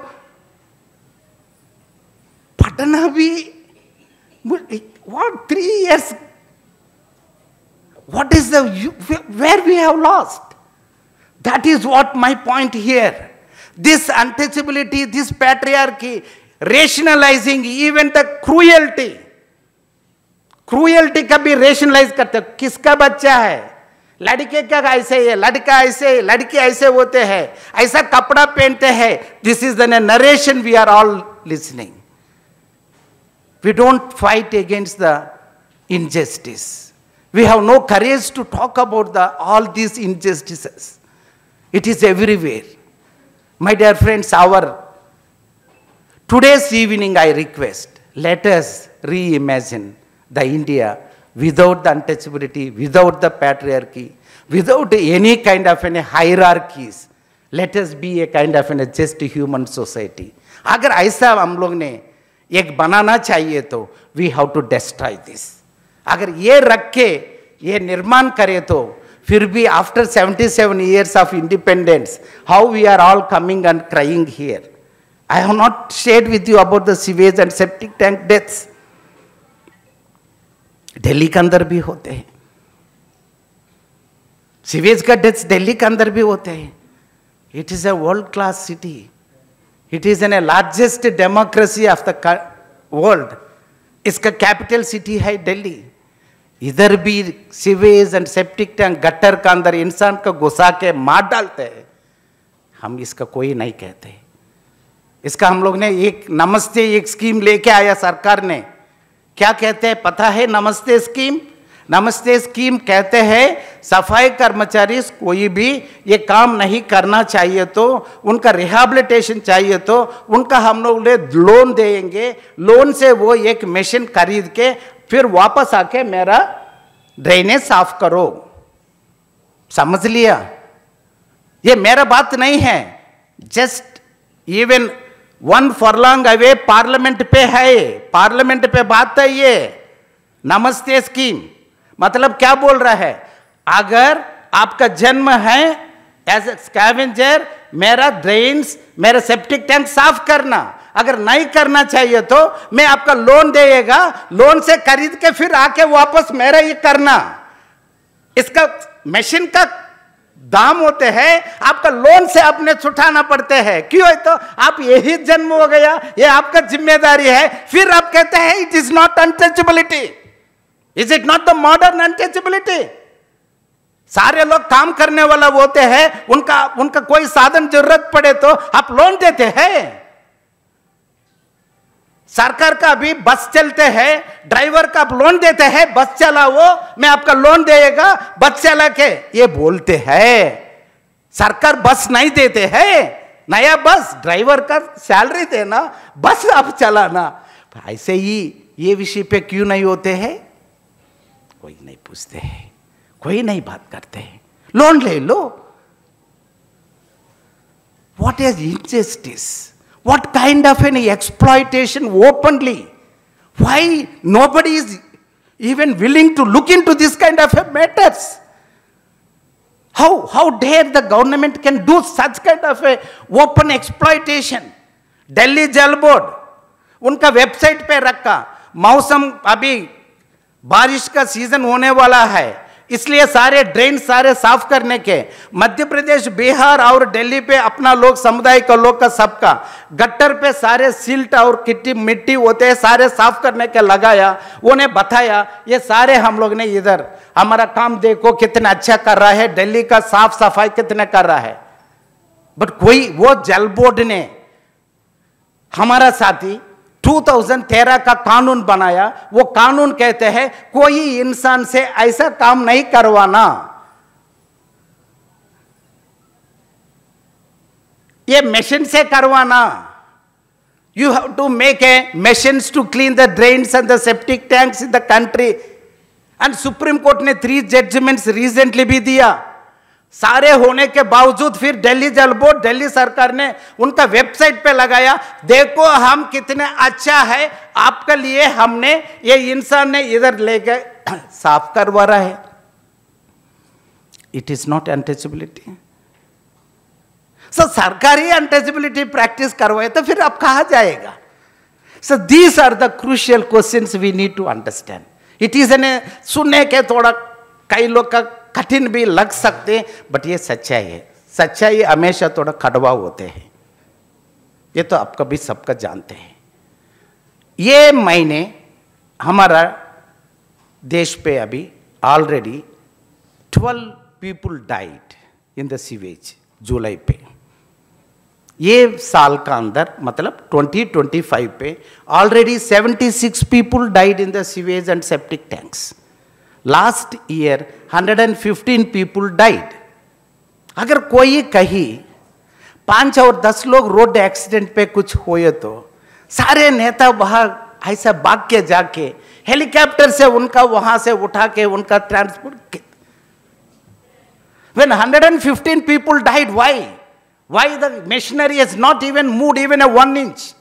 पटना भी, what 3 years? What is the, where we have lost? That is what my point here. This untouchability, this patriarchy, rationalizing even the cruelty. Cruelty का भी rationalize करते हैं। किसका बच्चा है? लड़के का ऐसे है, लड़का ऐसे, लड़की ऐसे होते हैं, ऐसा कपड़ा पहनते हैं। This is the narration we are all listening. We don't fight against the injustice. We have no courage to talk about all these injustices. It is everywhere. My dear friends, our Today's evening I request, let us reimagine the India without the untouchability, without the patriarchy, without any kind of any hierarchies. Let us be a kind of a just human society. अगर ऐसा हम लोग ने एक बनाना चाहिए तो we have to destroy this. अगर ये रख के ये निर्माण करें तो फिर भी after 77 years of independence, how we are all coming and crying here. I have not shared with you about the sewage and septic tank deaths. Delhi के अंदर भी होते हैं, सीवेज का डेथ्स दिल्ली के अंदर भी होते हैं. It is a world class city, it is N largest democracy of the world. इसका कैपिटल सिटी है दिल्ली. इधर भी sewage and septic tank gutter का अंदर इंसान को घुसा के मार डालते हैं. हम इसका कोई नहीं कहते. इसका हम लोग ने एक नमस्ते एक स्कीम लेके आया सरकार ने. क्या कहते हैं पता है नमस्ते स्कीम? नमस्ते स्कीम कहते हैं सफाई कर्मचारी कोई भी ये काम नहीं करना चाहिए तो उनका रिहैबिलिटेशन चाहिए तो उनका हम लोग लोन देंगे. लोन से वो एक मशीन खरीद के फिर वापस आके मेरा ड्रेनेज साफ करो. समझ लिया? ये मेरा बात नहीं है. Just even 1 furlong away parliament पे है, पार्लियामेंट पे बात है ये नमस्ते स्कीम. मतलब क्या बोल रहा है? अगर आपका जन्म है एज ए स्कैवेंजर, मेरा ड्रेन्स मेरा सेप्टिक टैंक साफ करना. अगर नहीं करना चाहिए तो मैं आपका लोन देगा, लोन से खरीद के फिर आके वापस मेरा ये करना. इसका मशीन का दाम होते हैं, आपका लोन से अपने छुटाना पड़ते हैं. क्यों है? तो आप यही जन्म हो गया, ये आपका जिम्मेदारी है. फिर आप कहते हैं it is not untouchability. Is it not the modern untouchability? सारे लोग काम करने वाला होते हैं, उनका कोई साधन जरूरत पड़े तो आप लोन देते हैं. सरकार का भी बस चलते हैं, ड्राइवर का आप लोन देते हैं, बस चलाओ मैं आपका लोन देगा, बस चला के ये बोलते हैं. सरकार बस नहीं देते हैं, नया बस ड्राइवर का सैलरी देना, बस आप चलाना. ऐसे ही ये विषय पे क्यों नहीं होते हैं? कोई नहीं पूछते हैं, कोई नहीं बात करते हैं. लोन ले लो. What is injustice? What kind of an exploitation openly? Why nobody is even willing to look into this kind of matters? How dare the government can do such kind of a open exploitation? Delhi Jal Board उनका website पे रखा. मौसम अभी बारिश का season होने वाला है, इसलिए सारे ड्रेन सारे साफ करने के मध्य प्रदेश, बिहार और दिल्ली पे अपना लोग समुदाय का लोग का सबका गट्टर पे सारे सिल्ट और मिट्टी होते हैं, सारे साफ करने के लगाया. उन्हें बताया ये सारे हम लोग ने इधर हमारा काम देखो कितना अच्छा कर रहा है, दिल्ली का साफ सफाई कितने कर रहा है. बट कोई वो जल बोर्ड ने हमारा साथी 2013 का कानून बनाया. वो कानून कहते हैं कोई इंसान से ऐसा काम नहीं करवाना. ये मशीन से करवाना. You have to make a machines to clean the drains and the septic tanks in the country. And Supreme Court ने 3 judgments recently भी दिया. सारे होने के बावजूद फिर दिल्ली जल बोर्ड, दिल्ली सरकार ने उनका वेबसाइट पे लगाया, देखो हम कितने अच्छा है आपके लिए, हमने ये इंसान ने इधर लेके साफ करवा रहा है. It is not untouchability. So सरकारी अनटचेबिलिटी प्रैक्टिस करवाए तो फिर अब कहा जाएगा? So these are the crucial questions we need to understand. It is an सुनने के थोड़ा कई लोग का कठिन भी लग सकते हैं, बट ये सच्चाई है. सच्चाई हमेशा थोड़ा कड़वा होते हैं, ये तो आपका भी सबका जानते हैं. ये महीने हमारा देश पे अभी already 12 people died in the sewage जुलाई पे. ये साल का अंदर मतलब 2025 पे already 76 people died in the sewage and septic tanks. Last year 115 people died. अगर कोई कहीं 5 और 10 लोग रोड एक्सीडेंट पे कुछ हुए तो सारे नेता वहां ऐसा भाग के जाके हेलीकॉप्टर से उनका वहां से उठा के उनका transport. When 115 people died, why the machinery has not even moved even a 1 inch?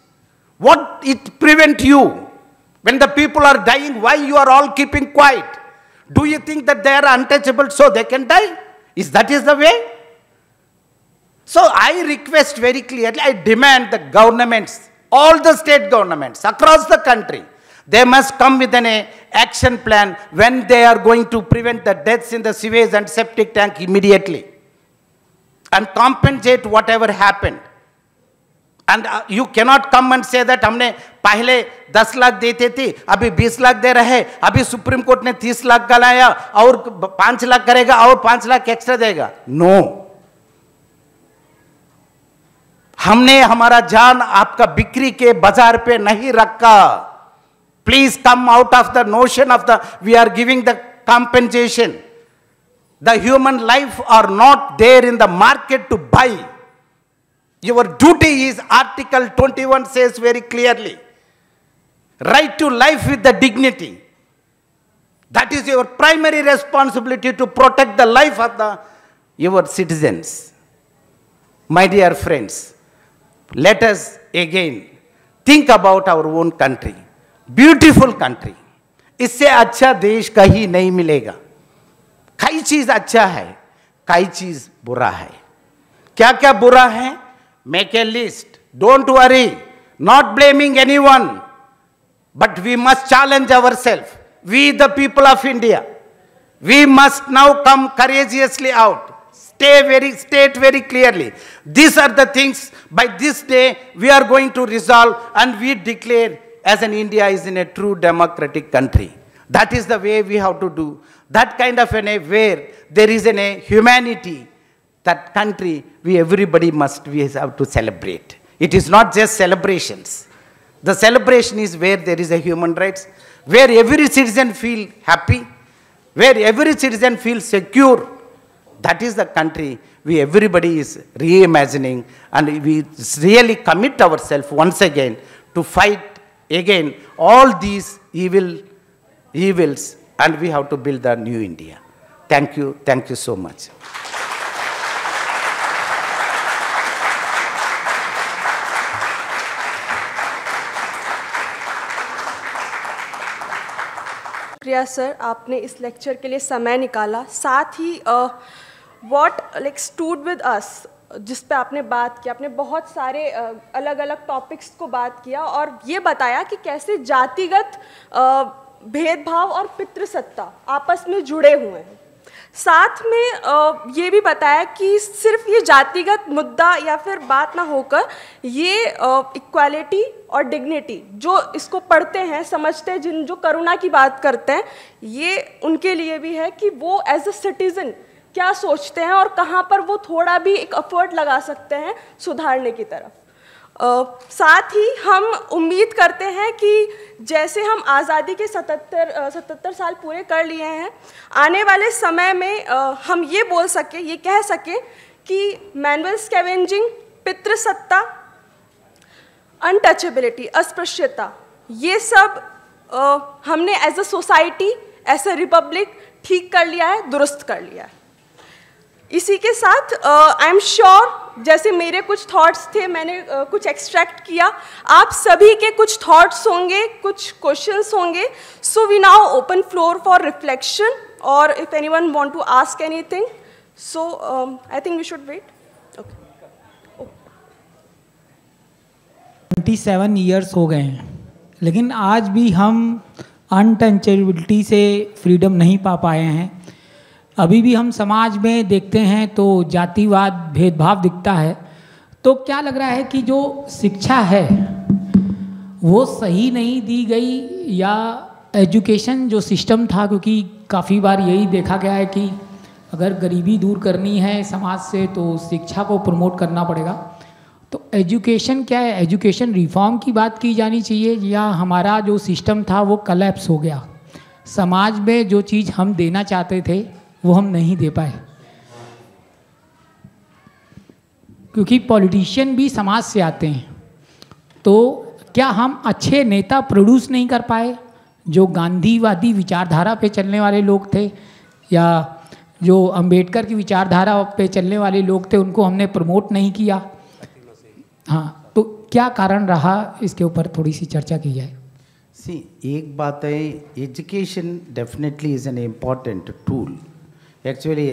What it prevent you? When the people are dying, why you are all keeping quiet? Do you think that they are untouchable so they can die? Is the way? So I request very clearly, I demand the governments, all the state governments across the country, they must come with an action plan when they are going to prevent the deaths in the sewage and septic tank immediately and compensate whatever happened. And you cannot come and say that हमने पहले 10 लाख देते थे, अभी 20 लाख दे रहे, अभी supreme court ने 30 लाख का लाया और 5 लाख करेगा और 5 लाख एक्स्ट्रा देगा. नो, हमने हमारा जान आपका बिक्री के बाजार पे नहीं रखा. Please come out of the notion of we are giving the compensation. The human life are not there in the market to buy. Your duty is, Article 21 says very clearly, right to life with the dignity. That is your primary responsibility, to protect the life of your citizens. My dear friends, let us again think about our own country. Beautiful country, इससे अच्छा देश कहीं नहीं मिलेगा. कई चीज अच्छा है, कई चीज बुरा है. क्या क्या बुरा है? Make a list. Don't worry, not blaming anyone, but we must challenge ourself. We the people of India, we must now come courageously out. State very clearly, these are the things by this day we are going to resolve, and we declare as an India is in a true democratic country. That is the way we have to do. That kind of a where there is a humanity, that country we everybody we have to celebrate. It is not just celebrations. The celebration is where there is a human rights, where every citizen feel happy, where every citizen feels secure. That is the country we everybody is reimagining, and we really commit ourselves once again to fight again all these evils, and we have to build a new India. Thank you so much. शुक्रिया sir, आपने इस lecture के लिए समय निकाला. साथ ही what stood with us, जिस पे आपने बात की, आपने बहुत सारे अलग अलग टॉपिक्स को बात किया और ये बताया कि कैसे जातिगत भेदभाव और पितृसत्ता आपस में जुड़े हुए हैं. साथ में ये भी बताया कि सिर्फ ये जातिगत मुद्दा या फिर बात ना होकर ये इक्वालिटी और डिग्निटी, जो इसको पढ़ते हैं, समझते हैं, जो करुणा की बात करते हैं, ये उनके लिए भी है कि वो एज अ सिटीजन क्या सोचते हैं और कहाँ पर वो थोड़ा भी एक एफर्ट लगा सकते हैं सुधारने की तरफ. साथ ही हम उम्मीद करते हैं कि जैसे हम आज़ादी के 77 साल पूरे कर लिए हैं, आने वाले समय में हम ये बोल सके, ये कह सके कि मैनुअल स्कैवेंजिंग, पितृसत्ता, अनटचेबिलिटी, अस्पृश्यता, ये सब हमने as a society, as a republic ठीक कर लिया है, दुरुस्त कर लिया है. इसी के साथ आई एम श्योर, जैसे मेरे कुछ थॉट्स थे, मैंने कुछ एक्सट्रैक्ट किया, आप सभी के कुछ थॉट्स होंगे, कुछ क्वेश्चंस होंगे. So we now open floor for reflection, और if anyone want to ask anything, so I think we should wait. 27 years हो गए हैं, लेकिन आज भी हम अनटचेबिलिटी से फ्रीडम नहीं पा पाए हैं. अभी भी हम समाज में देखते हैं तो जातिवाद, भेदभाव दिखता है. तो क्या लग रहा है कि जो शिक्षा है वो सही नहीं दी गई, या एजुकेशन जो सिस्टम था, क्योंकि काफ़ी बार यही देखा गया है कि अगर गरीबी दूर करनी है समाज से तो शिक्षा को प्रमोट करना पड़ेगा. तो एजुकेशन क्या है, एजुकेशन रिफॉर्म की बात की जानी चाहिए, या हमारा जो सिस्टम था वो कलेप्स हो गया, समाज में जो चीज़ हम देना चाहते थे वो हम नहीं दे पाए. क्योंकि पॉलिटिशियन भी समाज से आते हैं, तो क्या हम अच्छे नेता प्रोड्यूस नहीं कर पाए? जो गांधीवादी विचारधारा पे चलने वाले लोग थे या जो अंबेडकर की विचारधारा पे चलने वाले लोग थे, उनको हमने प्रमोट नहीं किया। हाँ, तो क्या कारण रहा, इसके ऊपर थोड़ी सी चर्चा की जाए। एक बात है, education definitely is an important tool. Actually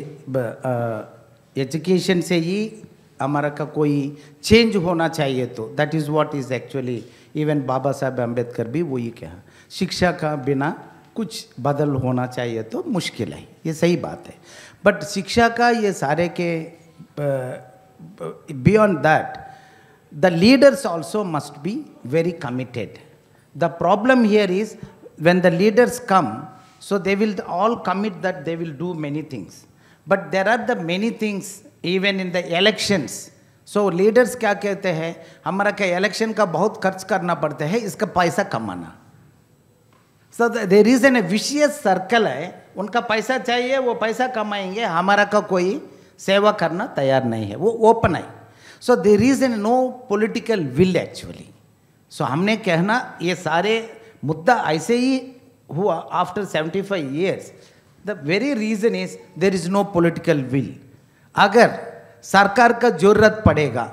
education से ही हमारा का कोई चेंज होना चाहिए, तो that is what is actually even Baba Saheb Ambedkar भी वही कहा, शिक्षा का बिना कुछ बदल होना चाहिए तो मुश्किल है, ये सही बात है। बट शिक्षा का ये सारे के beyond that the leaders also must be very committed. The problem here is when the leaders come, so they will all commit that they will do many things. But there are the many things even in the elections. So leaders क्या कहते हैं, हमारा क्या election का बहुत खर्च करना पड़ता है, इसका पैसा कमाना। So there is a vicious circle है, उनका पैसा चाहिए, वो पैसा कमाएंगे, हमारा का कोई सेवा करना तैयार नहीं है, वो ओपन है। So there is no political will actually. सो हमने कहना ये सारे मुद्दा ऐसे ही हुआ after 75 years। The very reason is there is no political will. अगर सरकार का जरूरत पड़ेगा,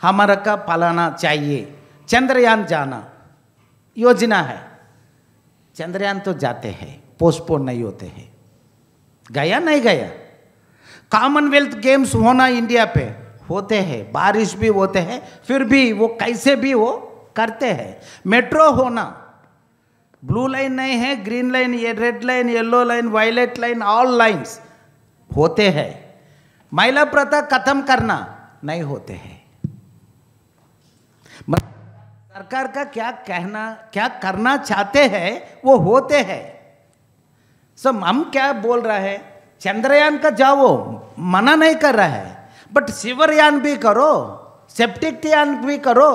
हमारा का पालाना चाहिए, चंद्रयान जाना योजना है, चंद्रयान तो जाते हैं, पोस्टपोन नहीं होते हैं, गया नहीं गया। कॉमनवेल्थ गेम्स होना इंडिया पे होते हैं, बारिश भी होते हैं, फिर भी वो कैसे भी वो करते हैं। मेट्रो होना, ब्लू लाइन नहीं है, ग्रीन लाइन, ये red line, yellow line, violet line, all lines होते हैं। महिला प्रथा खत्म करना नहीं होते हैं। सरकार का क्या कहना, क्या करना चाहते हैं वो होते हैं। सब हम क्या बोल रहे हैं, चंद्रयान का जाओ, मना नहीं कर रहा है, बट शिवरयान भी करो, सेप्टिक यान भी करो।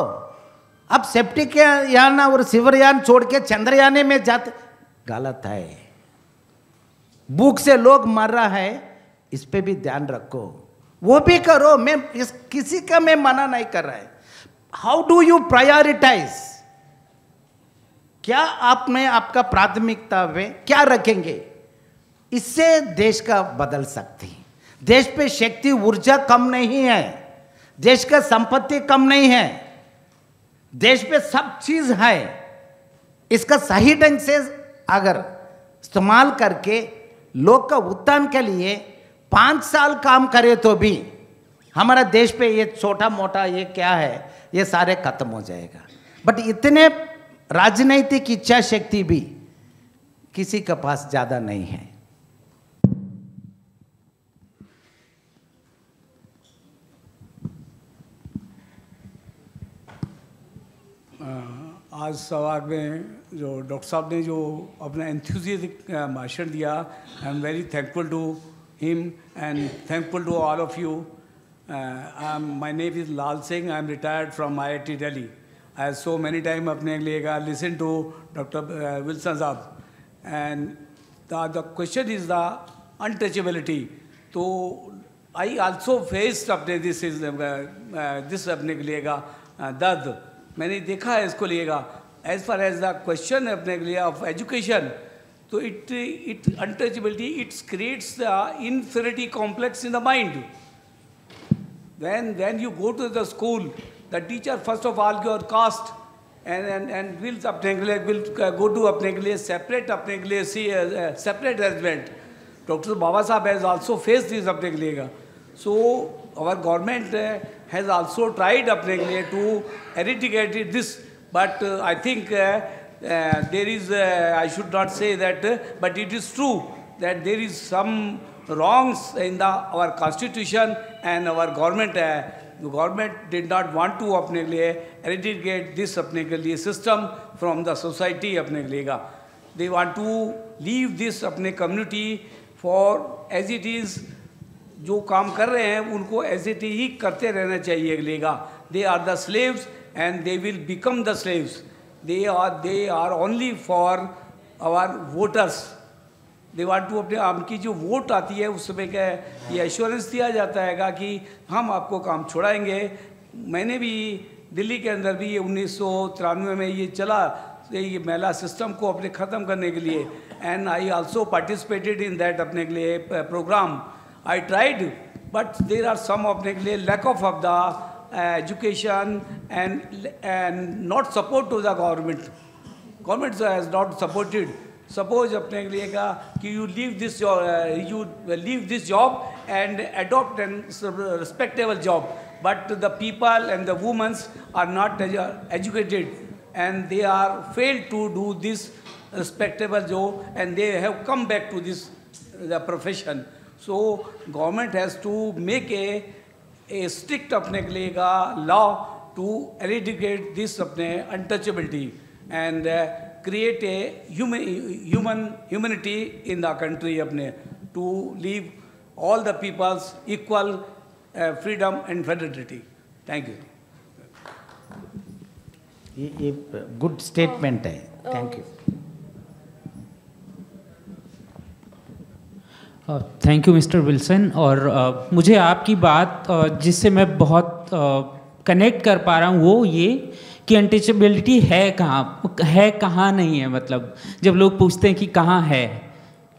अब सेप्टिक यान और शिवरयान छोड़ के चंद्रयान में जाते, गलत है। भूख से लोग मर रहा है, इस पे भी ध्यान रखो, वो भी करो। मैं किसी का मैं मना नहीं कर रहा है। हाउ डू यू प्रायोरिटाइज, क्या आप में आपका प्राथमिकता में क्या रखेंगे, इससे देश का बदल सकती है। देश पे शक्ति ऊर्जा कम नहीं है, देश का संपत्ति कम नहीं है, देश पे सब चीज है। इसका सही ढंग से अगर इस्तेमाल करके लोग का उत्थान के लिए 5 साल काम करे तो भी हमारा देश पे ये छोटा मोटा ये क्या है, ये सारे खत्म हो जाएगा। बट इतने राजनीतिक इच्छा शक्ति भी किसी के पास ज़्यादा नहीं है। आज सवाल में जो डॉक्टर साहब ने जो अपना एंथुसियास्टिक भाषण दिया, I am very thankful to him and thankful to all of you. My name is Lal Singh, I am retired from IIT Delhi. I so many time अपने लिए लिसन टू डॉक्टर विल्सन साहब and the question is the untouchability. तो I also faced अपने this अपने लिए दर्द मैंने देखा है इसको लिएगा। As far as the question अपने के लिए ऑफ एजुकेशन, तो it untouchability it's creates the inferiority complex in the mind. when you go to the school, the teacher first of all your caste and will अपने के लिए will go to अपने के लिए separate अपने के लिए separate arrangement. Dr. Baba Sahab has also faced this अपने के लिए। So our government has also tried अपने के लिए to eradicate this, but I think there is I should not say that, but it is true that there is some wrongs in our constitution and our government. The government did not want to अपने के लिए eradicate this अपने के लिए system from the society अपने के लिए। They want to leave this अपने community for as it is। जो काम कर रहे हैं उनको as it ही करते रहना चाहिए लेगा। They are the slaves and they will become the slaves. They are only for our voters. They want to अपने आपकी जो वोट आती है उसमें क्या ये एश्योरेंस दिया जाता है कि हम आपको काम छोड़ाएंगे। मैंने भी दिल्ली के अंदर भी ये 1993 में ये चला, ये महिला सिस्टम को अपने ख़त्म करने के लिए, and I also participated in that अपने के लिए programme. I tried, but there are some अपने के लिए lack of the education and not support to the government. Government has not supported. Suppose अपने के लिए का कि you leave this job and adopt an respectable job, but the people and the women are not educated and they are failed to do this respectable job, and they have come back to this the profession. So government has to make a strict अपने के लिए का law to eradicate this अपने untouchability and create a humanity in the country अपने, to leave all the people's equal freedom and fraternity. Thank you. ये good statement है. Thank you. Thank you mister Wilson. और मुझे आपकी बात जिससे मैं बहुत कनेक्ट कर पा रहा हूँ वो ये कि अनटचेबिलिटी है कहाँ नहीं है. मतलब जब लोग पूछते हैं कि कहाँ है,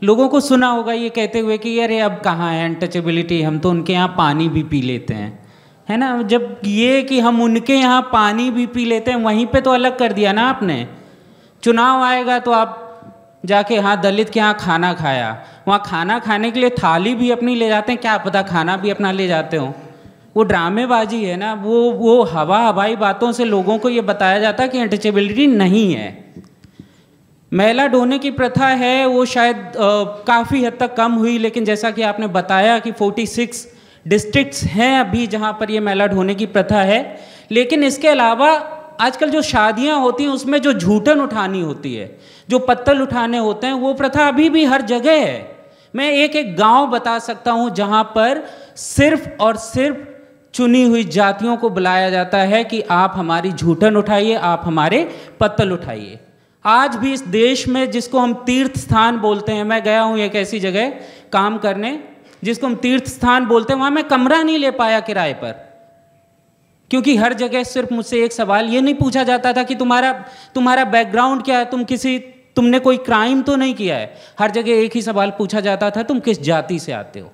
लोगों को सुना होगा ये कहते हुए कि अरे अब कहाँ है अनटचेबिलिटी, हम तो उनके यहाँ पानी भी पी लेते हैं, है ना. जब ये कि हम उनके यहाँ पानी भी पी लेते हैं, वहीं पे तो अलग कर दिया ना आपने. चुनाव आएगा तो आप जाके हाँ दलित के यहाँ खाना खाया, वहाँ खाना खाने के लिए थाली भी अपनी ले जाते हैं, क्या पता खाना भी अपना ले जाते हो. वो ड्रामेबाजी है ना. वो हवाई बातों से लोगों को ये बताया जाता है कि अनटचेबिलिटी नहीं है. महिला ढोने की प्रथा है वो शायद काफ़ी हद तक कम हुई, लेकिन जैसा कि आपने बताया कि 46 डिस्ट्रिक्ट्स हैं अभी जहाँ पर ये महिला ढोने की प्रथा है. लेकिन इसके अलावा आजकल जो शादियाँ होती हैं उसमें जो झूठन उठानी होती है, जो पत्तल उठाने होते हैं, वो प्रथा अभी भी हर जगह है. मैं एक गांव बता सकता हूँ जहाँ पर सिर्फ और सिर्फ चुनी हुई जातियों को बुलाया जाता है कि आप हमारी झूठन उठाइए, आप हमारे पत्तल उठाइए. आज भी इस देश में जिसको हम तीर्थ स्थान बोलते हैं, मैं गया हूँ एक ऐसी जगह काम करने जिसको हम तीर्थ स्थान बोलते हैं, वहाँ मैं कमरा नहीं ले पाया किराए पर, क्योंकि हर जगह सिर्फ मुझसे एक सवाल ये नहीं पूछा जाता था कि तुम्हारा बैकग्राउंड क्या है, तुमने कोई क्राइम तो नहीं किया है. हर जगह एक ही सवाल पूछा जाता था, तुम किस जाति से आते हो.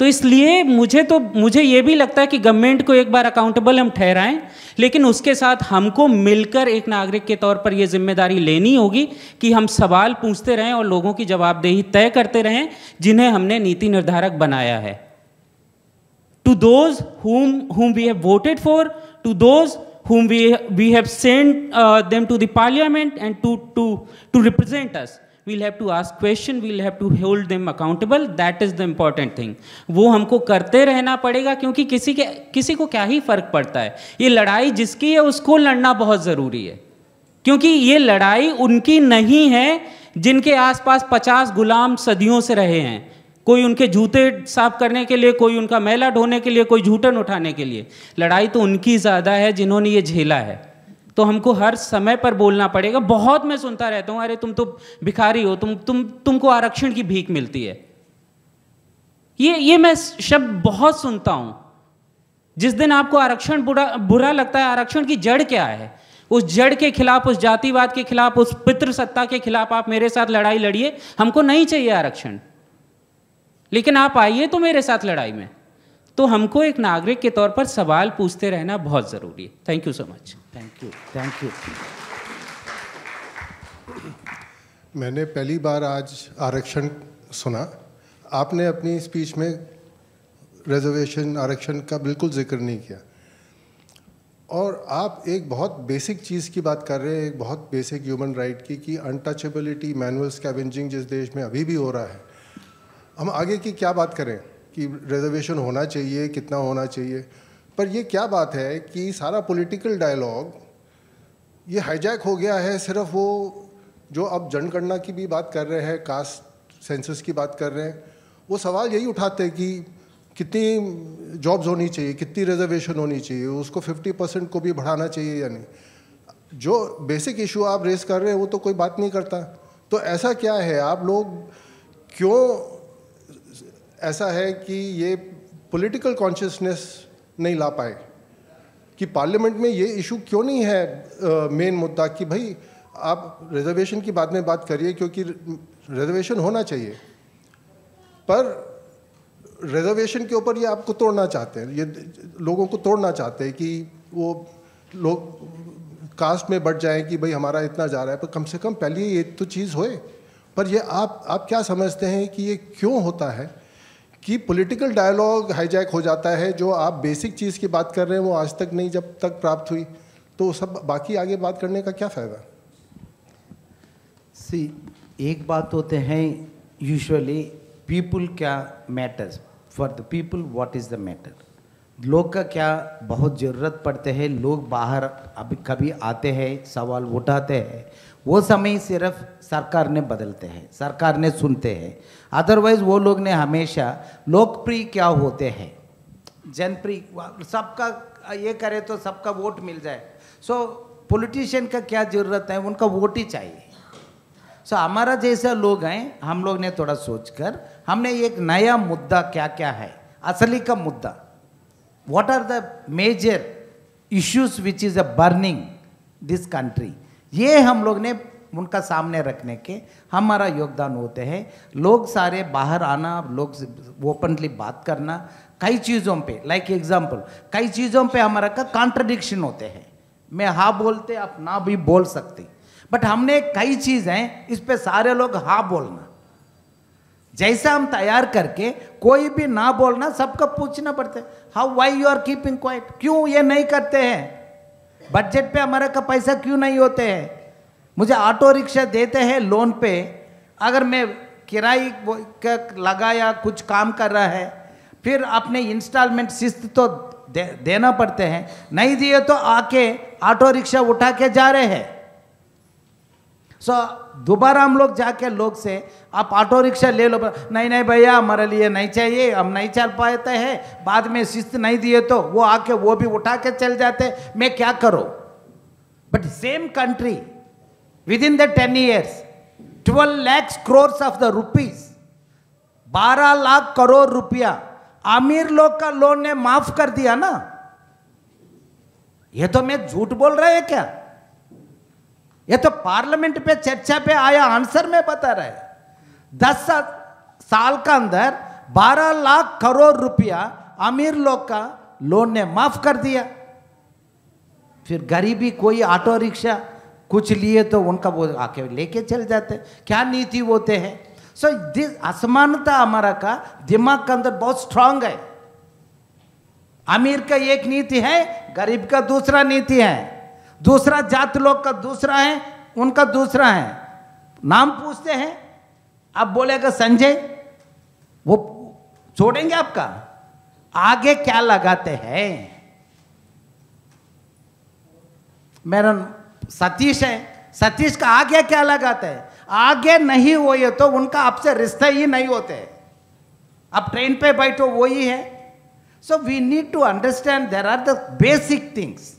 तो इसलिए मुझे ये भी लगता है कि गवर्नमेंट को एक बार अकाउंटेबल हम ठहराएं, लेकिन उसके साथ हमको मिलकर एक नागरिक के तौर पर ये जिम्मेदारी लेनी होगी कि हम सवाल पूछते रहें और लोगों की जवाबदेही तय करते रहें जिन्हें हमने नीति निर्धारक बनाया है. To those whom we have voted for, to those whom we have sent them to the parliament and to represent us, we'll have to ask question, we'll have to hold them accountable. That is the important thing. वो हमको करते रहना पड़ेगा, क्योंकि किसी को क्या ही फर्क पड़ता है. ये लड़ाई जिसकी है उसको लड़ना बहुत ज़रूरी है, क्योंकि ये लड़ाई उनकी नहीं है जिनके आसपास 50 गुलाम सदियों से रहे हैं. कोई उनके जूते साफ करने के लिए, कोई उनका मैला ढोने के लिए, कोई झूठन उठाने के लिए. लड़ाई तो उनकी ज़्यादा है जिन्होंने ये झेला है. तो हमको हर समय पर बोलना पड़ेगा. बहुत मैं सुनता रहता हूँ, अरे तुम तो भिखारी हो, तुमको आरक्षण की भीख मिलती है. ये मैं शब्द बहुत सुनता हूँ. जिस दिन आपको आरक्षण बुरा लगता है, आरक्षण की जड़ क्या है, उस जड़ के खिलाफ, उस जातिवाद के खिलाफ, उस पितृसत्ता के खिलाफ आप मेरे साथ लड़ाई लड़िए. हमको नहीं चाहिए आरक्षण, लेकिन आप आइए तो मेरे साथ लड़ाई में. तो हमको एक नागरिक के तौर पर सवाल पूछते रहना बहुत ज़रूरी है. Thank you so much. Thank you. मैंने पहली बार आज आरक्षण सुना. आपने अपनी स्पीच में रिजर्वेशन आरक्षण का बिल्कुल जिक्र नहीं किया, और आप एक बहुत बेसिक चीज़ की बात कर रहे हैं, एक बहुत बेसिक ह्यूमन राइट की, कि अनटचेबिलिटी, मैनुअल स्कैवेंजिंग जिस देश में अभी भी हो रहा है. हम आगे की क्या बात करें कि रिजर्वेशन होना चाहिए, कितना होना चाहिए, पर ये क्या बात है कि सारा पॉलिटिकल डायलॉग ये हाईजैक हो गया है. सिर्फ वो जो अब जनगणना की भी बात कर रहे हैं, कास्ट सेंसस की बात कर रहे हैं, वो सवाल यही उठाते हैं कि कितनी जॉब्स होनी चाहिए, कितनी रिजर्वेशन होनी चाहिए, उसको 50% को भी बढ़ाना चाहिए या नहीं. जो बेसिक इशू आप रेस कर रहे हैं वो तो कोई बात नहीं करता. तो ऐसा क्या है, आप लोग क्यों ऐसा है कि ये पॉलिटिकल कॉन्शियसनेस नहीं ला पाए? कि पार्लियामेंट में ये इशू क्यों नहीं है मेन मुद्दा कि भाई आप रिजर्वेशन की बाद में बात करिए, क्योंकि रिजर्वेशन होना चाहिए, पर रिजर्वेशन के ऊपर ये आपको तोड़ना चाहते हैं, ये लोगों को तोड़ना चाहते हैं कि वो लोग कास्ट में बढ़ जाएं कि भाई हमारा इतना जा रहा है, पर कम से कम पहले ये तो चीज़ होए। पर ये आप क्या समझते हैं कि ये क्यों होता है कि पॉलिटिकल डायलॉग हाईजैक हो जाता है, जो आप बेसिक चीज़ की बात कर रहे हैं वो आज तक नहीं जब तक प्राप्त हुई, तो सब बाकी आगे बात करने का क्या फ़ायदा? एक बात होते हैं यूजुअली पीपल क्या matters for the people, what is the matter, लोग का क्या बहुत ज़रूरत पड़ते हैं, लोग बाहर अभी कभी आते हैं सवाल उठाते हैं, वो समय सिर्फ सरकार ने बदलते हैं, सरकार ने सुनते हैं, अदरवाइज वो लोग ने हमेशा लोकप्रिय क्या होते हैं, जनप्रिय, सबका ये करे तो सबका वोट मिल जाए, सो पॉलिटिशियन का क्या ज़रूरत है, उनका वोट ही चाहिए। सो हमारा जैसा लोग हैं, हम लोग ने थोड़ा सोचकर हमने एक नया मुद्दा क्या क्या है, असली का मुद्दा, what are the major issues which is a burning this country, ये हम लोग ने उनका सामने रखने के हमारा योगदान होते हैं। लोग सारे बाहर आना, लोग ओपनली बात करना, कई चीज़ों पे लाइक एग्जांपल कई चीज़ों पे हमारा का कॉन्ट्रडिक्शन होते हैं, मैं हाँ बोलते आप ना भी बोल सकते, बट हमने कई चीज़ हैं इस पे सारे लोग हाँ बोलना, जैसा हम तैयार करके कोई भी ना बोलना, सबका पूछना पड़ता है how why you are keeping quiet, क्यों ये नहीं करते हैं, बजट पे हमारा का पैसा क्यों नहीं होते हैं, मुझे ऑटो रिक्शा देते हैं लोन पे, अगर मैं किराए का लगाया कुछ काम कर रहा है, फिर अपने इंस्टॉलमेंट किस्त तो देना पड़ते हैं, नहीं दिए तो आके ऑटो रिक्शा उठा के जा रहे हैं। सो दोबारा हम लोग जाके लोग से आप ऑटो रिक्शा ले लो, नहीं नहीं भैया हमारे लिए नहीं चाहिए, हम नहीं चल पाते हैं, बाद में किस्त नहीं दिए तो वो आके वो भी उठा के चल जाते, मैं क्या करूं। But same country within the 10 years 12 lakhs crores of the rupees 12 lakh crore रुपया अमीर लोग का लोन ने माफ कर दिया ना, ये तो मैं झूठ बोल रहा है क्या, ये तो पार्लियामेंट पे चर्चा पे आया आंसर में बता रहा है। 10 साल का अंदर 12 लाख करोड़ रुपया अमीर लोग का लोन ने माफ कर दिया, फिर गरीबी कोई ऑटो रिक्शा कुछ लिए तो उनका वो आके लेके चल जाते, क्या नीति होते हैं। सो दिस असमानता हमारा का दिमाग के अंदर बहुत स्ट्रांग है, अमीर का एक नीति है, गरीब का दूसरा नीति है, दूसरा जात लोग का दूसरा है, उनका दूसरा है, नाम पूछते हैं, आप बोलेगा संजय, वो छोड़ेंगे आपका, आगे क्या लगाते हैं, मेरा सतीश है, सतीश का आगे क्या लगाते हैं, आगे नहीं हो ये तो उनका आपसे रिश्ते ही नहीं होते, अब ट्रेन पे बैठो वही है। So we need to understand there are the basic things,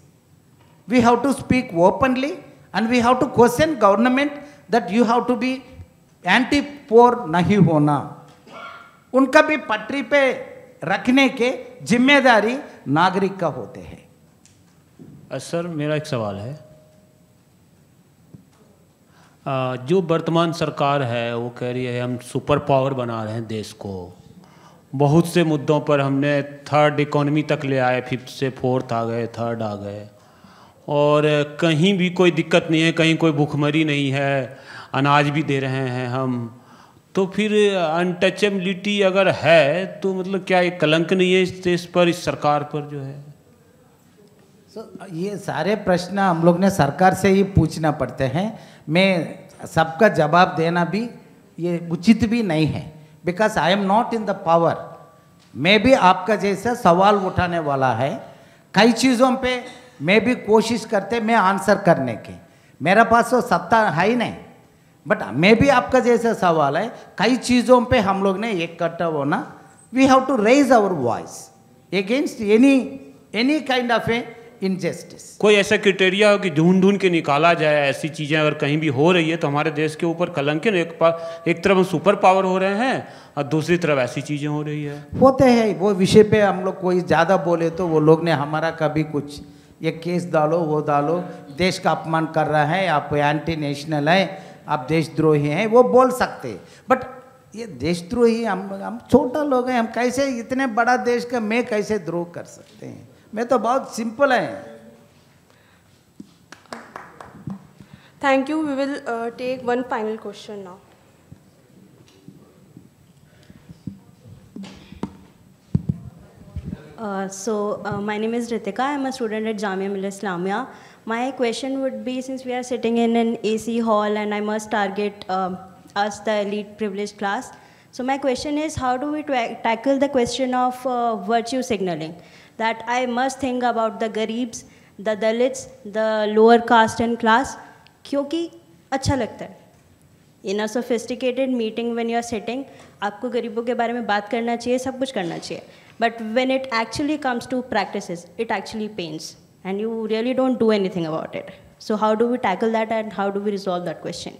we have to speak openly and we have to question government that you have to be anti poor नहीं होना, उनका भी पटरी पे रखने के जिम्मेदारी नागरिक का होते हैं। सर मेरा एक सवाल है, जो वर्तमान सरकार है वो कह रही है हम सुपर पावर बना रहे हैं देश को, बहुत से मुद्दों पर हमने थर्ड इकोनॉमी तक ले आए, 5th से 4th आ गए, 3rd आ गए, और कहीं भी कोई दिक्कत नहीं है, कहीं कोई भूखमरी नहीं है, अनाज भी दे रहे हैं हम, तो फिर अनटचेबिलिटी अगर है तो मतलब क्या एक कलंक नहीं है इस देश पर, इस सरकार पर जो है। ये सारे प्रश्न हम लोग ने सरकार से ही पूछना पड़ते हैं, मैं सबका जवाब देना भी ये उचित भी नहीं है, because I am not in the power, मैं भी आपका जैसा सवाल उठाने वाला है, कई चीज़ों पे मैं भी कोशिश करते मैं आंसर करने के, मेरा पास तो सत्ता है ही नहीं, बट मैं भी आपका जैसा सवाल है, कई चीज़ों पे हम लोग ने इकट्ठा होना, we have to raise our voice against any kind of a injustice. कोई ऐसा क्राइटेरिया हो कि ढूंढ ढूंढ के निकाला जाए, ऐसी चीज़ें अगर कहीं भी हो रही है तो हमारे देश के ऊपर कलंक है, एक तरफ हम सुपर पावर हो रहे हैं और दूसरी तरफ ऐसी चीज़ें हो रही है, होते हैं वो विषय पे हम लोग कोई ज़्यादा बोले तो वो लोग ने हमारा कभी कुछ ये केस डालो वो डालो, देश का अपमान कर रहा है, आप एंटी नेशनल है, आप देशद्रोही हैं, वो बोल सकते हैं। बट ये देशद्रोही, हम छोटा लोग हैं, हम कैसे इतने बड़ा देश का मैं कैसे द्रोह कर सकते हैं? मैं तो बहुत सिंपल है। Thank you. We will take one final question now. My name is Ritika. I'm a student at Jamia Millia Islamia. My question would be, since we are sitting in an AC hall and I must target us, the elite privileged class. So my question is, how do we tackle the question of virtue signaling? That I must think about the Garibs, the Dalits, the lower caste and class, क्योंकि अच्छा लगता है। In a sophisticated meeting when you are sitting, आपको गरीबों के बारे में बात करना चाहिए, सब कुछ करना चाहिए। But when it actually comes to practices, it actually pains, and you really don't do anything about it. So how do we tackle that and how do we resolve that question?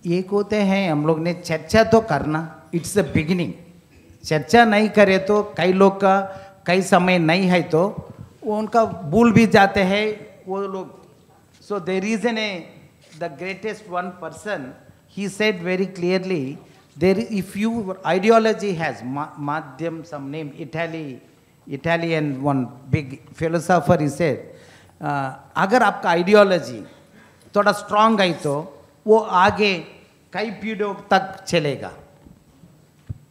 एक होते हैं हम लोग ने चर्चा तो करना, it's the beginning. चर्चा नहीं करे तो कई लोग का कई समय नहीं है तो वो उनका भूल भी जाते हैं वो लोग। So there is the greatest one person, he said very clearly, if your ideology has, Madhyam, some name, Italian one big philosopher, he said, अगर आपका आइडियोलॉजी थोड़ा स्ट्रांग है तो वो आगे कई पीढ़ियों तक चलेगा।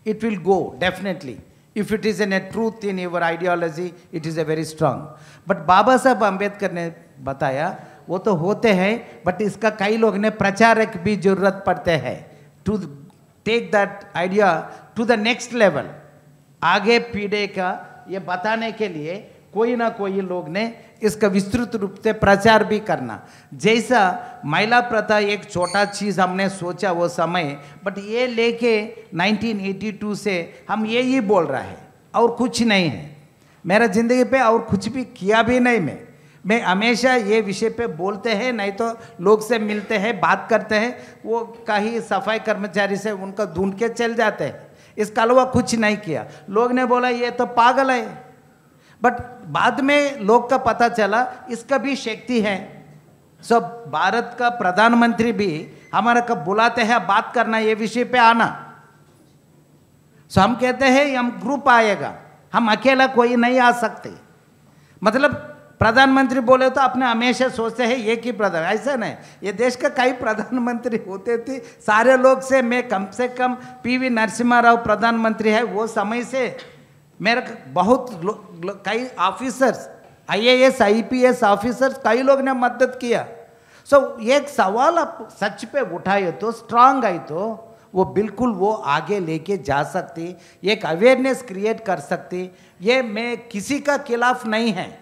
It will go definitely. If it is a truth in your ideology, it is a very strong. But बाबा साहब अम्बेडकर ने बताया वो तो होते हैं, बट इसका कई लोग ने प्रचारक भी जरूरत पड़ते हैं to take that idea to the next level. आगे पीढ़ी का ये बताने के लिए कोई ना कोई लोग ने इसका विस्तृत रूप से प्रचार भी करना। जैसा महिला प्रथा एक छोटा चीज़ हमने सोचा वो समय, बट ये लेके 1982 से हम यही बोल रहा है और कुछ नहीं है। मेरा ज़िंदगी पे और कुछ भी किया भी नहीं मैं हमेशा ये विषय पे बोलते हैं, नहीं तो लोग से मिलते हैं, बात करते हैं, वो कहीं सफाई कर्मचारी से उनका ढूंढ के चल जाते हैं। इसका अलावा कुछ नहीं किया। लोग ने बोला ये तो पागल है, बट बाद में लोग का पता चला इसका भी शक्ति है। सो भारत का प्रधानमंत्री भी हमारा कब बुलाते हैं बात करना ये विषय पे आना, सो हम कहते हैं हम ग्रुप आएगा, हम अकेला कोई नहीं आ सकते। मतलब प्रधानमंत्री बोले तो अपने हमेशा सोचते हैं एक ही प्रधान, ऐसा नहीं। ये देश का कई प्रधानमंत्री होते थे, सारे लोग से कम पीवी नरसिम्हा राव प्रधानमंत्री है, वो समय से मेरा बहुत कई ऑफिसर्स IAS IPS ऑफिसर्स कई लोग ने मदद किया। सो एक सवाल आप सच पे उठाए तो स्ट्रांग आई तो वो बिल्कुल वो आगे लेके जा सकती, एक अवेयरनेस क्रिएट कर सकती। ये मैं किसी का खिलाफ नहीं है।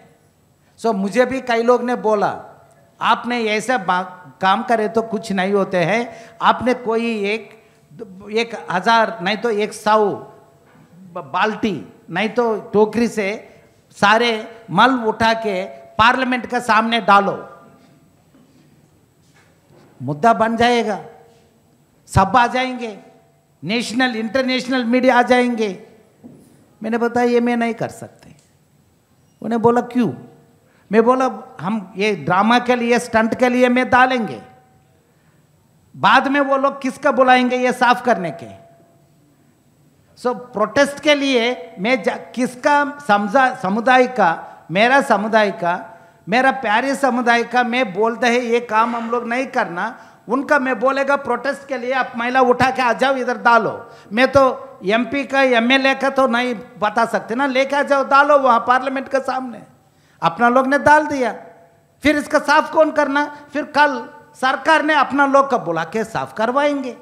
सो मुझे भी कई लोग ने बोला आपने ऐसा काम करे तो कुछ नहीं होते हैं, आपने कोई एक हजार नहीं तो 100 बाल्टी नहीं तो टोकरी से सारे मल उठा के पार्लियामेंट के सामने डालो, मुद्दा बन जाएगा, सब आ जाएंगे, नेशनल इंटरनेशनल मीडिया आ जाएंगे। मैंने बताया ये मैं नहीं कर सकते। उन्हें बोला क्यों? मैं बोला हम ये ड्रामा के लिए स्टंट के लिए मैं डालेंगे, बाद में वो लोग किसका बुलाएंगे ये साफ करने के। सो प्रोटेस्ट के लिए मैं किसका समुदाय का, मेरा समुदाय का, मेरा प्यारे समुदाय का मैं बोलते हैं ये काम हम लोग नहीं करना, उनका मैं बोलेगा प्रोटेस्ट के लिए आप महिला उठा के आ जाओ इधर डालो। मैं तो MP का MLA का तो नहीं बता सकते ना, लेके आ जाओ डालो वहाँ पार्लियामेंट के सामने। अपना लोग ने डाल दिया, फिर इसका साफ कौन करना? फिर कल सरकार ने अपना लोग का बुला के साफ करवाएंगे।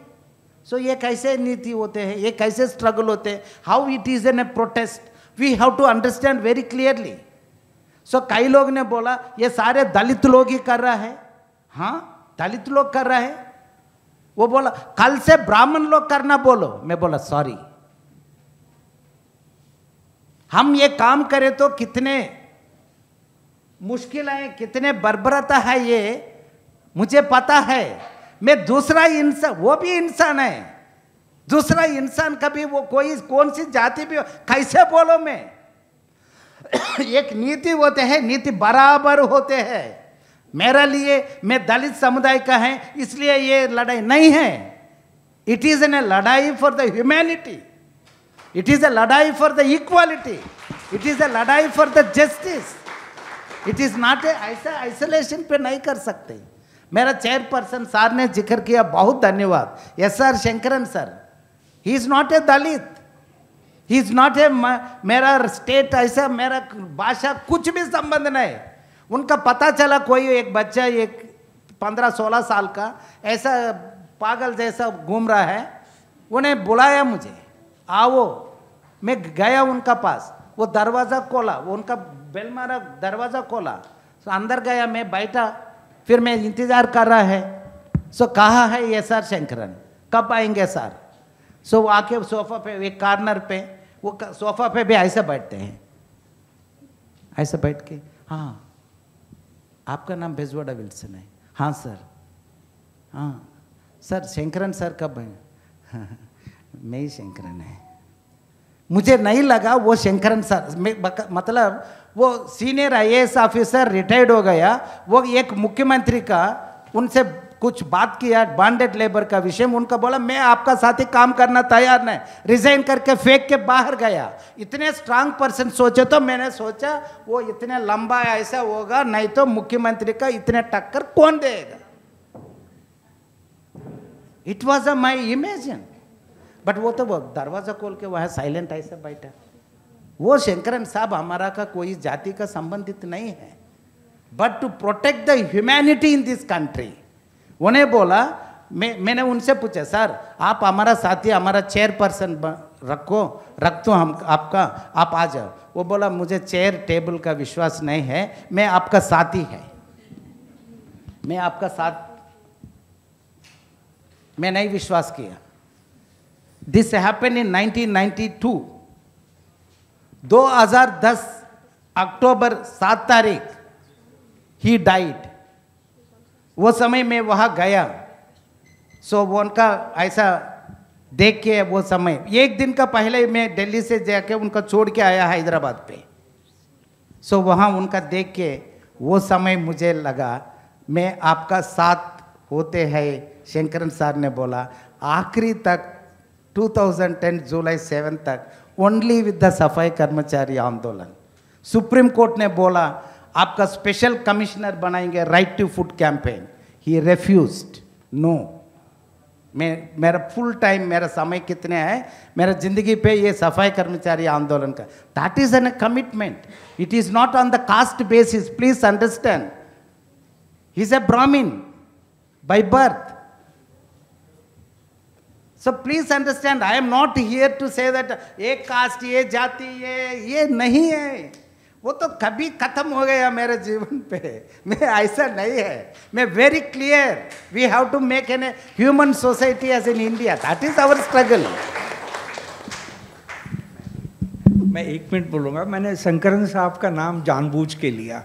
सो ये कैसे नीति होते हैं, ये कैसे स्ट्रगल होते हैं, how it is an a protest, we have to understand very clearly. So कई लोग ने बोला ये सारे दलित लोग ही कर रहा है। हाँ दलित लोग कर रहा है, वो बोला कल से ब्राह्मण लोग करना बोलो। मैं बोला सॉरी, हम ये काम करें तो कितने मुश्किल है, कितने बर्बरता है ये मुझे पता है। मैं दूसरा इंसान, वो भी इंसान है, दूसरा इंसान कभी वो कोई कौन सी जाति भी हो, कैसे बोलो मैं एक नीति होते हैं, नीति बराबर होते हैं। मेरा लिए मैं दलित समुदाय का है इसलिए ये लड़ाई नहीं है। इट इज एन लड़ाई for the humanity, it is a लड़ाई for the equality, it is a लड़ाई for the justice. It is not a ऐसा आइसोलेशन पे नहीं कर सकते। मेरा चेयरपर्सन सर ने जिक्र किया, बहुत धन्यवाद। SR Shankaran sir, he is not a Dalit, he is not a, मेरा स्टेट ऐसा, मेरा भाषा कुछ भी संबंध नहीं। उनका पता चला कोई एक बच्चा, एक 15-16 साल का ऐसा पागल जैसा घूम रहा है, उन्हें बुलाया मुझे, आओ। मैं गया उनका पास, वो दरवाज़ा खोला, वो उनका बेल मारा, दरवाज़ा खोला, तो अंदर गया, मैं बैठा, फिर मैं इंतज़ार कर रहा है। सो कहा है SR शंकरन, कब आएंगे सर? सो वो आके सोफ़ा पे, एक कार्नर पे, वो सोफ़ा पे भी ऐसे बैठते हैं, ऐसे बैठ के, हाँ आपका नाम बेजवाड़ा विल्सन है? हाँ सर। हाँ सर, शंकरन सर कब हैं? मैं ही शंकरन है। मुझे नहीं लगा वो शंकरन सर, मतलब वो सीनियर IAS ऑफिसर रिटायर्ड हो गया, वो एक मुख्यमंत्री का उनसे कुछ बात किया बॉन्डेड लेबर का विषय में, उनका बोला मैं आपका साथी काम करना तैयार नहीं, रिजाइन करके फेंक के बाहर गया। इतने स्ट्रांग पर्सन सोचे, तो मैंने सोचा वो इतने लंबा ऐसा होगा, नहीं तो मुख्यमंत्री का इतने टक्कर कौन देगा। It was a my imagine, but वो तो वो दरवाजा खोल के वहाँ साइलेंट ऐसा बैठा। वो शंकरन साहब हमारा का कोई जाति का संबंधित नहीं है, but to protect the humanity in this country. उन्हें बोला, मैंने उनसे पूछा, सर आप हमारा साथी, हमारा चेयरपर्सन रख दो हम आपका, आप आ जाओ। वो बोला मुझे चेयर टेबल का विश्वास नहीं है, मैं आपका साथी है, मैं आपका साथ, मैं नहीं विश्वास किया। दिस हैपेंड इन 1992, 2010 अक्टूबर 7 तारीख ही डाइड। वो समय में वहाँ गया, सो वो उनका ऐसा देख के, वो समय एक दिन का पहले मैं दिल्ली से जाके उनका छोड़ के आया हैदराबाद पे। सो वहाँ उनका देख के वो समय मुझे लगा मैं आपका साथ होते हैं। शंकरन सर ने बोला आखिरी तक 2010 जुलाई 7 तक ओनली विद द सफाई कर्मचारी आंदोलन। सुप्रीम कोर्ट ने बोला आपका स्पेशल कमिश्नर बनाएंगे right to food campaign, he refused. No, मेरा फुल टाइम, मेरा समय कितने है मेरा जिंदगी पे ये सफाई कर्मचारी आंदोलन का, that is an commitment. It is not on the caste basis, please understand. He is a Brahmin by birth, so please understand, I am not here to say that एक कास्ट, ये जाति, ये नहीं है, वो तो कभी खत्म हो गया मेरे जीवन पे। मैं ऐसा नहीं है, मैं very clear, we have to make an human society as in India, that is our struggle. मैं 1 मिनट बोलूँगा। मैंने शंकरन साहब का नाम जानबूझ के लिया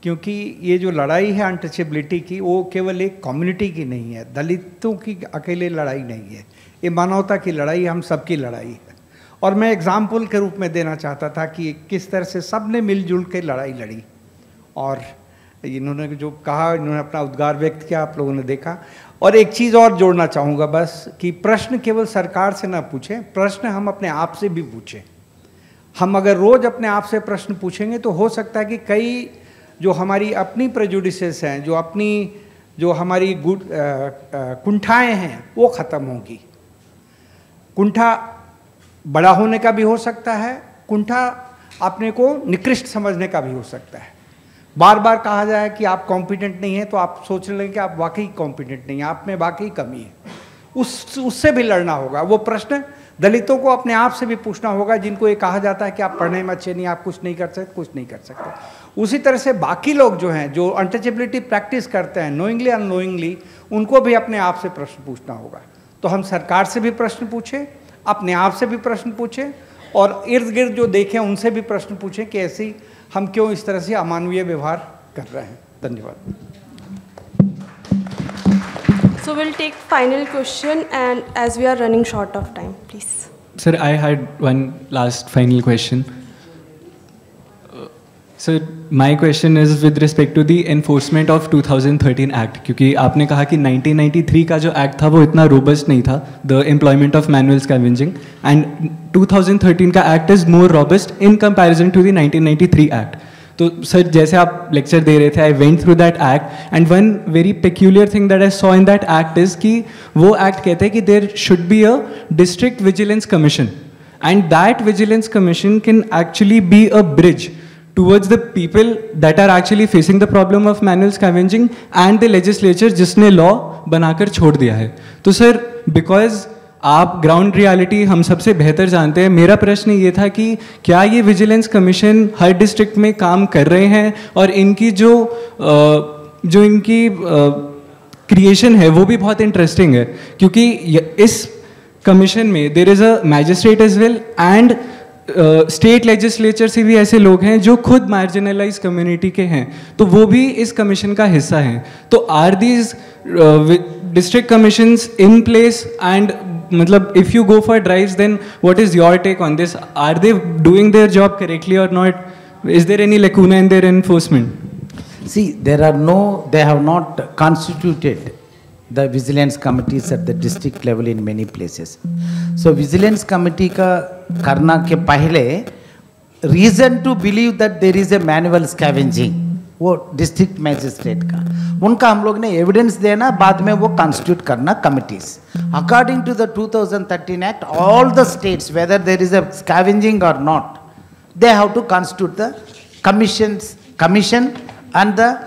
क्योंकि ये जो लड़ाई है अनटचेबिलिटी की, वो केवल एक कम्युनिटी की नहीं है, दलितों की अकेले लड़ाई नहीं है, ये मानवता की लड़ाई, हम सबकी लड़ाई है। और मैं एग्जाम्पल के रूप में देना चाहता था कि किस तरह से सब ने मिलजुल के लड़ाई लड़ी। और इन्होंने जो कहा, इन्होंने अपना उद्गार व्यक्त किया, आप लोगों ने देखा। और एक चीज़ और जोड़ना चाहूँगा बस, कि प्रश्न केवल सरकार से ना पूछें, प्रश्न हम अपने आप से भी पूछें। हम अगर रोज़ अपने आप से प्रश्न पूछेंगे तो हो सकता है कि कई जो हमारी अपनी प्रेजुडिसेस हैं, जो हमारी कुंठाएँ हैं, वो ख़त्म होंगी। कुंठा बड़ा होने का भी हो सकता है, कुंठा अपने को निकृष्ट समझने का भी हो सकता है। बार बार कहा जाए कि आप कॉम्पिटेंट नहीं हैं तो आप सोच लेंगे कि आप वाकई कॉम्पिटेंट नहीं हैं, आप में वाकई कमी है। उससे भी लड़ना होगा। वो प्रश्न दलितों को अपने आप से भी पूछना होगा, जिनको ये कहा जाता है कि आप पढ़ने में अच्छे नहीं, आप कुछ नहीं कर सकते, कुछ नहीं कर सकते। उसी तरह से बाकी लोग जो हैं, जो अनटचेबिलिटी प्रैक्टिस करते हैं नोइंगली अननोइंगली, उनको भी अपने आप से प्रश्न पूछना होगा। तो हम सरकार से भी प्रश्न पूछें, अपने आप से भी प्रश्न पूछें, और इर्द गिर्द जो देखें उनसे भी प्रश्न पूछें कि ऐसी हम क्यों इस तरह से अमानवीय व्यवहार कर रहे हैं। धन्यवाद। So we'll take final question, and as we are running short of time, please. Sir, I had one last final question. So my question is with respect to the enforcement of 2013 Act, क्योंकि आपने कहा कि 1993 का जो act था वो इतना robust नहीं था, the employment of manual scavenging, and 2013 का act is more robust in comparison to the 1993 Act. तो सर जैसे आप लेक्चर दे रहे थे, I went through that act and one very peculiar thing that I saw in that act is कि वो act कहते हैं कि there should be a district vigilance commission, and that vigilance commission can actually be a bridge towards the people that are actually facing the problem of manual scavenging and the legislature जिसने law बनाकर छोड़ दिया है. तो sir because आप ground reality हम सबसे बेहतर जानते हैं, मेरा प्रश्न ये था कि क्या ये विजिलेंस कमीशन हर डिस्ट्रिक्ट में काम कर रहे हैं और इनकी जो इनकी क्रिएशन है वो भी बहुत इंटरेस्टिंग है, क्योंकि इस कमीशन में there is a magistrate as well and state legislature से भी ऐसे लोग हैं जो खुद मार्जिनलाइज कम्युनिटी के हैं, तो वो भी इस कमीशन का हिस्सा हैं. तो are these district commissions in place and मतलब if you go for drives, then what is your take on this? Are they doing their job correctly or not? Is there any lacuna in their enforcement? See, they have not constituted the vigilance committees at the district level in many places. So vigilance committee का करना के पहले reason to believe that there is a manual scavenging, वो district magistrate का उनका हम लोग ने एविडेंस देना, बाद में वो कॉन्स्टिट्यूट करना committees. According to the 2013 act, all the states whether there is a scavenging और not, they have to constitute the commission and the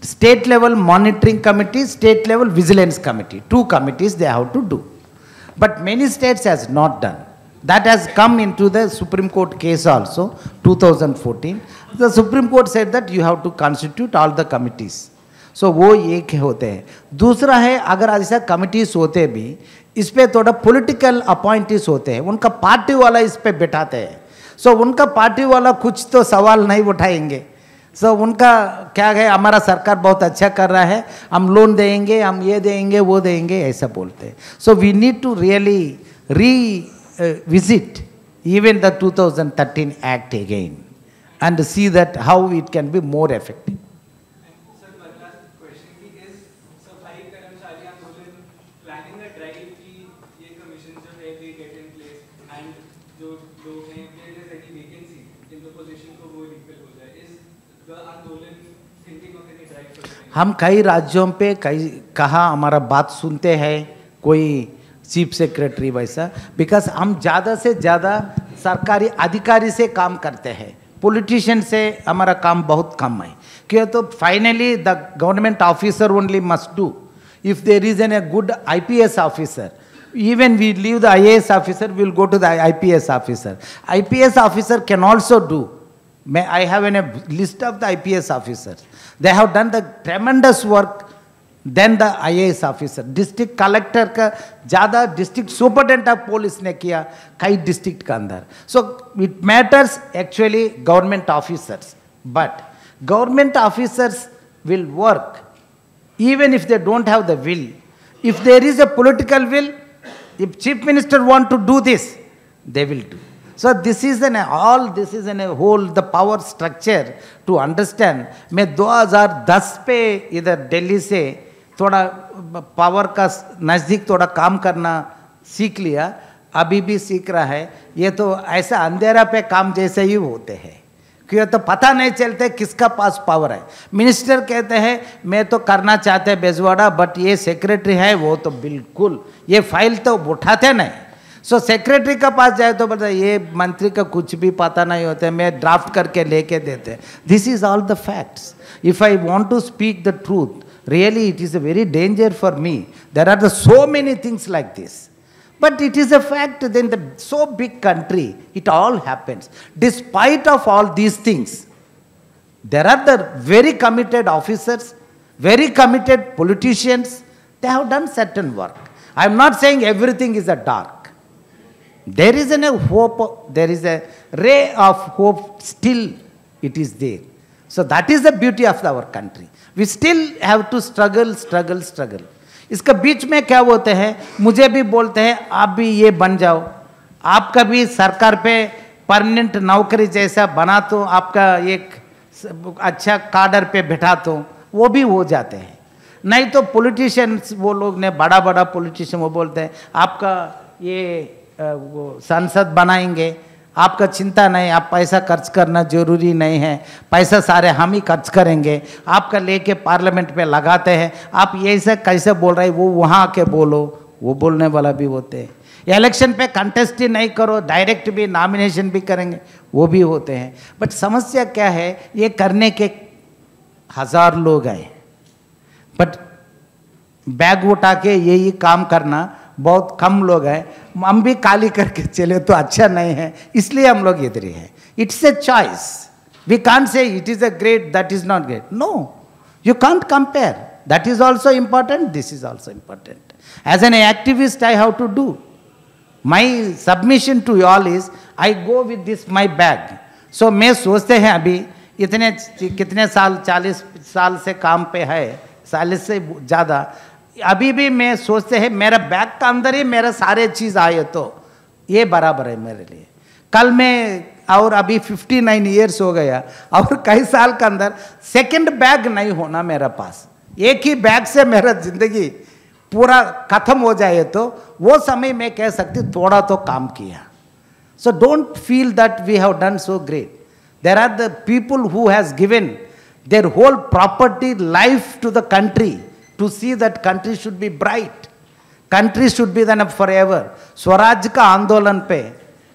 state level monitoring committee, state level vigilance committee, 2 committees they have to do. But many states has not done. That has come into the Supreme Court case also, 2014. The Supreme Court said that you have to constitute all the committees. So वो एक होते हैं. दूसरा है, अगर ऐसा committees होते भी, इस पे थोड़ा पॉलिटिकल अपॉइंटीज होते हैं, उनका पार्टी वाला इस पे बैठाते हैं. So उनका पार्टी वाला कुछ तो सवाल नहीं उठाएंगे. So उनका क्या है, हमारा सरकार बहुत अच्छा कर रहा है, हम लोन देंगे, हम ये देंगे, वो देंगे, ऐसा बोलते हैं. So we need to really visit even the 2013 Act again and see that how it can be more effective. Sir, one last question is, सफाई कर्मचारी आंदोलन planning a drive कि ये commission जो है they get in place and जो लोग हैं there is any vacancy in the position को वो refill हो जाए. Is the आंदोलन thinking of any drive for that? हम कई राज्यों पे कहा हमारा बात सुनते हैं कोई चीफ सेक्रेटरी वैसा, बिकॉज हम ज़्यादा से ज़्यादा सरकारी अधिकारी से काम करते हैं, पॉलिटिशियन से हमारा काम बहुत कम है. क्यों? तो finally the government officer only must do. If there is an a good IPS officer, even we leave the IAS officer, we will go to the IPS officer. IPS officer can also do. I have a list of the IPS officers. They have done the tremendous work then the IAS officer. District collector का ज़्यादा district superintendent of police ने किया कई district का अंदर. So it matters actually government officers, but government officers will work even if they don't have the will. If there is a political will, if chief minister want to do this, they will do. So this is a whole the power structure to understand. मैं 2010 पे इधर दिल्ली से थोड़ा power का नज़दीक थोड़ा काम करना सीख लिया, अभी भी सीख रहा है. ये तो ऐसा अंधेरा पे काम जैसे ही होते हैं, क्यों? तो पता नहीं चलते किसका पास पावर है. मिनिस्टर कहते हैं मैं तो करना चाहते हैं बेजवाड़ा, बट ये सेक्रेटरी है वो तो बिल्कुल ये फाइल तो उठाते नहीं. सो सेक्रेटरी का पास जाए तो बोलते ये मंत्री का कुछ भी पता नहीं होता है, मैं ड्राफ्ट करके लेके देते हैं. This is all the facts. If I want to speak the truth, really it is a very danger for me. There are the so many things like this, but it is a fact. Then the so big country, it all happens. Despite of all these things, there are the very committed officers, very committed politicians. They have done certain work. I am not saying everything is a dark. There is a hope, there is a ray of hope still it is there. So that is the beauty of our country. We still have to struggle. इसका बीच में क्या होते हैं, मुझे भी बोलते हैं आप भी ये बन जाओ, आपका भी सरकार पे परमानेंट नौकरी जैसा बना तो आपका एक अच्छा काडर पे बैठा तो वो भी हो जाते हैं। नहीं तो पॉलिटिशियंस वो लोग ने बड़ा बड़ा पॉलिटिशियन वो बोलते हैं आपका ये वो संसद बनाएंगे, आपका चिंता नहीं, आप पैसा खर्च करना जरूरी नहीं है, पैसा सारे हम ही खर्च करेंगे, आपका लेके पार्लियामेंट पे लगाते हैं, आप ये से कैसे बोल रहे हैं, वो वहाँ आके बोलो, वो बोलने वाला भी होते हैं। इलेक्शन पे कंटेस्ट ही नहीं करो, डायरेक्ट भी नॉमिनेशन भी करेंगे, वो भी होते हैं। बट समस्या क्या है, ये करने के 1000 लोग आए, बट बैग उठा के यही काम करना बहुत कम लोग हैं। हम भी खाली करके चले तो अच्छा नहीं है, इसलिए हम लोग इधर ही हैं। It's a choice, we can't say it is a great, that is not great, no, you can't compare, that is also important, this is also important. As an activist I have to do my submission to all is I go with this my bag. So मैं सोचते हैं अभी इतने कितने साल 40 साल से काम पे है, 40 से ज़्यादा, अभी भी मैं सोचते हैं मेरा बैग का अंदर ही मेरा सारे चीज़ आए तो ये बराबर है मेरे लिए। कल मैं और अभी 59 ईयर्स हो गया और कई साल के अंदर सेकंड बैग नहीं होना मेरा पास, एक ही बैग से मेरा जिंदगी पूरा खत्म हो जाए तो वो समय मैं कह सकती थोड़ा तो काम किया। So don't feel that we have done so great. There are the people who has given their whole property life to the country to see that country should be bright, country should be then forever। Swaraj का आंदोलन पे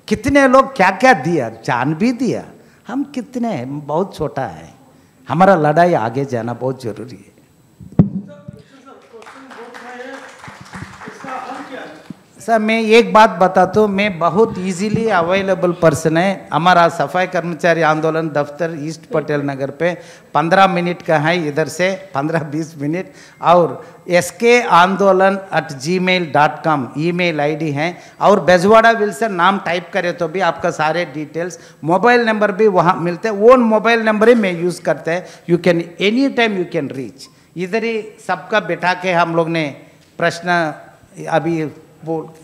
कितने लोग क्या क्या दिया, जान भी दिया, हम कितने हैं, बहुत छोटा है, हमारा लड़ाई आगे जाना बहुत जरूरी है। सर मैं एक बात बताता हूँ, मैं बहुत इजीली अवेलेबल पर्सन है। हमारा सफाई कर्मचारी आंदोलन दफ्तर ईस्ट पटेल नगर पे 15 मिनट का है, इधर से 15-20 मिनट, और SKAndolan@gmail.com ईमेल आईडी है, और बेजवाड़ा विल्सन नाम टाइप करें तो भी आपका सारे डिटेल्स, मोबाइल नंबर भी वहाँ मिलते हैं, वो मोबाइल नंबर ही मैं यूज़ करते हैं। You can any time you can reach, इधर ही सबका बैठा के हम लोग ने प्रश्न अभी वो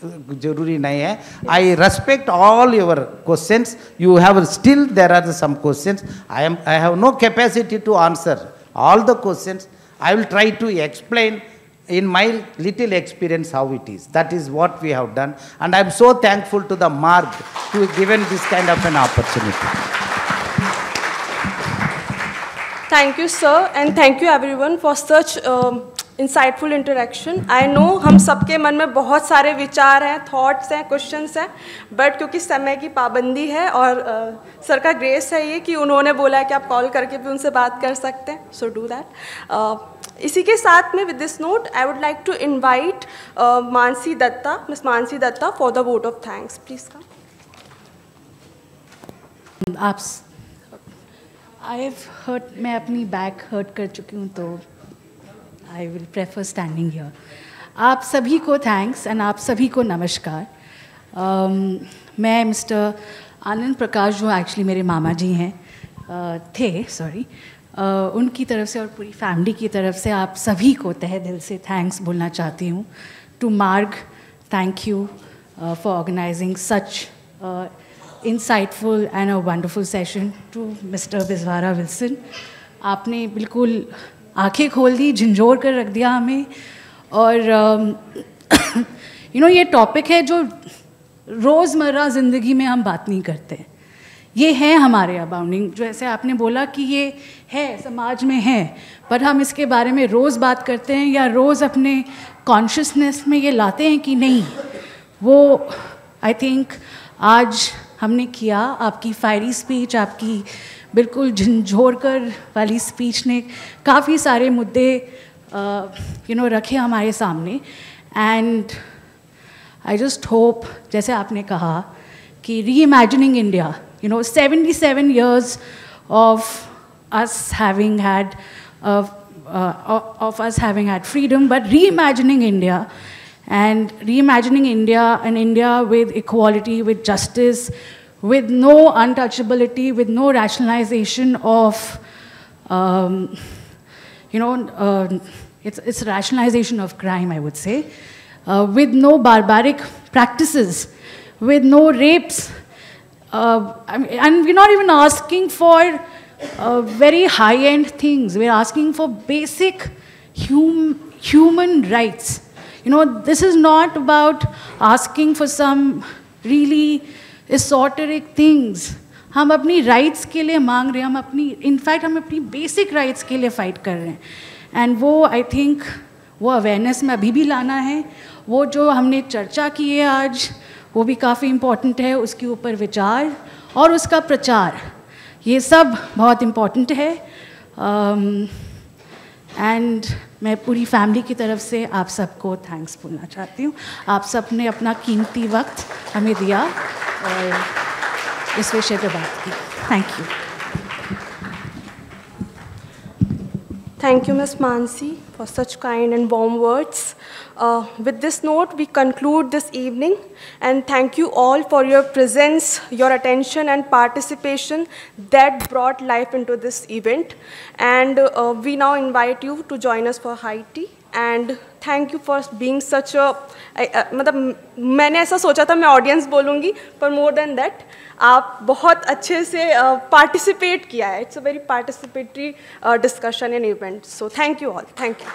जरूरी नहीं है। I respect all your questions, you have still there are some questions, I have no capacity to answer all the questions. I will try to explain in my little experience how it is. That is what we have done, and I am so thankful to the Marg to given this kind of an opportunity. Thank you, sir, and thank you everyone for such insightful interaction. I know हम सबके मन में बहुत सारे विचार हैं, thoughts हैं, questions हैं, but क्योंकि समय की पाबंदी है और सर का ग्रेस है ये कि उन्होंने बोला है कि आप कॉल करके भी उनसे बात कर सकते हैं, so do that. इसी के साथ में with this note, I would like to invite Mansi Datta, Miss Mansi Datta, for the vote of thanks. Please come. I've hurt, मैं अपनी बैक हर्ट कर चुकी हूँ तो I will prefer standing here. आप सभी को थैंक्स एंड आप सभी को नमस्कार। मैं मिस्टर आनंद प्रकाश जो एक्चुअली मेरे मामा जी हैं उनकी तरफ से और पूरी फैमिली की तरफ से आप सभी को तहे दिल से थैंक्स बोलना चाहती हूँ। टू मार्ग, thank you for organizing such insightful and a wonderful session. To Mr. Biswara Wilson, आपने बिल्कुल आंखें खोल दी, झंझोर कर रख दिया हमें। और ये टॉपिक है जो रोज़मर्रा ज़िंदगी में हम बात नहीं करते, ये है हमारे अबाउंडिंग। जैसे आपने बोला कि ये है समाज में है, पर हम इसके बारे में रोज़ बात करते हैं या रोज़ अपने कॉन्शियसनेस में ये लाते हैं कि नहीं। वो आई थिंक आज हमने किया। आपकी फायरी स्पीच, आपकी बिल्कुल झंझोर कर वाली स्पीच ने काफ़ी सारे मुद्दे रखे हमारे सामने। एंड आई जस्ट होप, जैसे आपने कहा कि री imagining India, 77 years of us having had freedom, but reimagining India. And reimagining India, an India with equality, with justice, with no untouchability, with no rationalization of, it's rationalization of crime, I would say, with no barbaric practices, with no rapes, and we're not even asking for very high-end things. We're asking for basic human rights. You know, this is not about asking for some really esoteric things. हम अपनी rights के लिए मांग रहे हैं, हम अपनी, in fact हम अपनी basic rights के लिए fight कर रहे हैं. And वो I think वो awareness में अभी भी लाना है. वो जो हमने चर्चा की है आज, वो भी काफ़ी important है, उसके ऊपर विचार और उसका प्रचार, ये सब बहुत important है. एंड मैं पूरी फैमिली की तरफ से आप सबको थैंक्स बोलना चाहती हूँ. आप सब ने अपना कीमती वक्त हमें दिया और इस विषय पर बात की. Thank you. Thank you, Ms. Mansi, for such kind and warm words. With this note, we conclude this evening, and thank you all for your presence, your attention, and participation that brought life into this event. And we now invite you to join us for high tea. And thank you for being such a, मतलब मैंने ऐसा सोचा था मैं audience बोलूँगी, पर more than that आप बहुत अच्छे से पार्टिसिपेट किया है. It's a very participatory discussion and event. So thank you all. Thank you.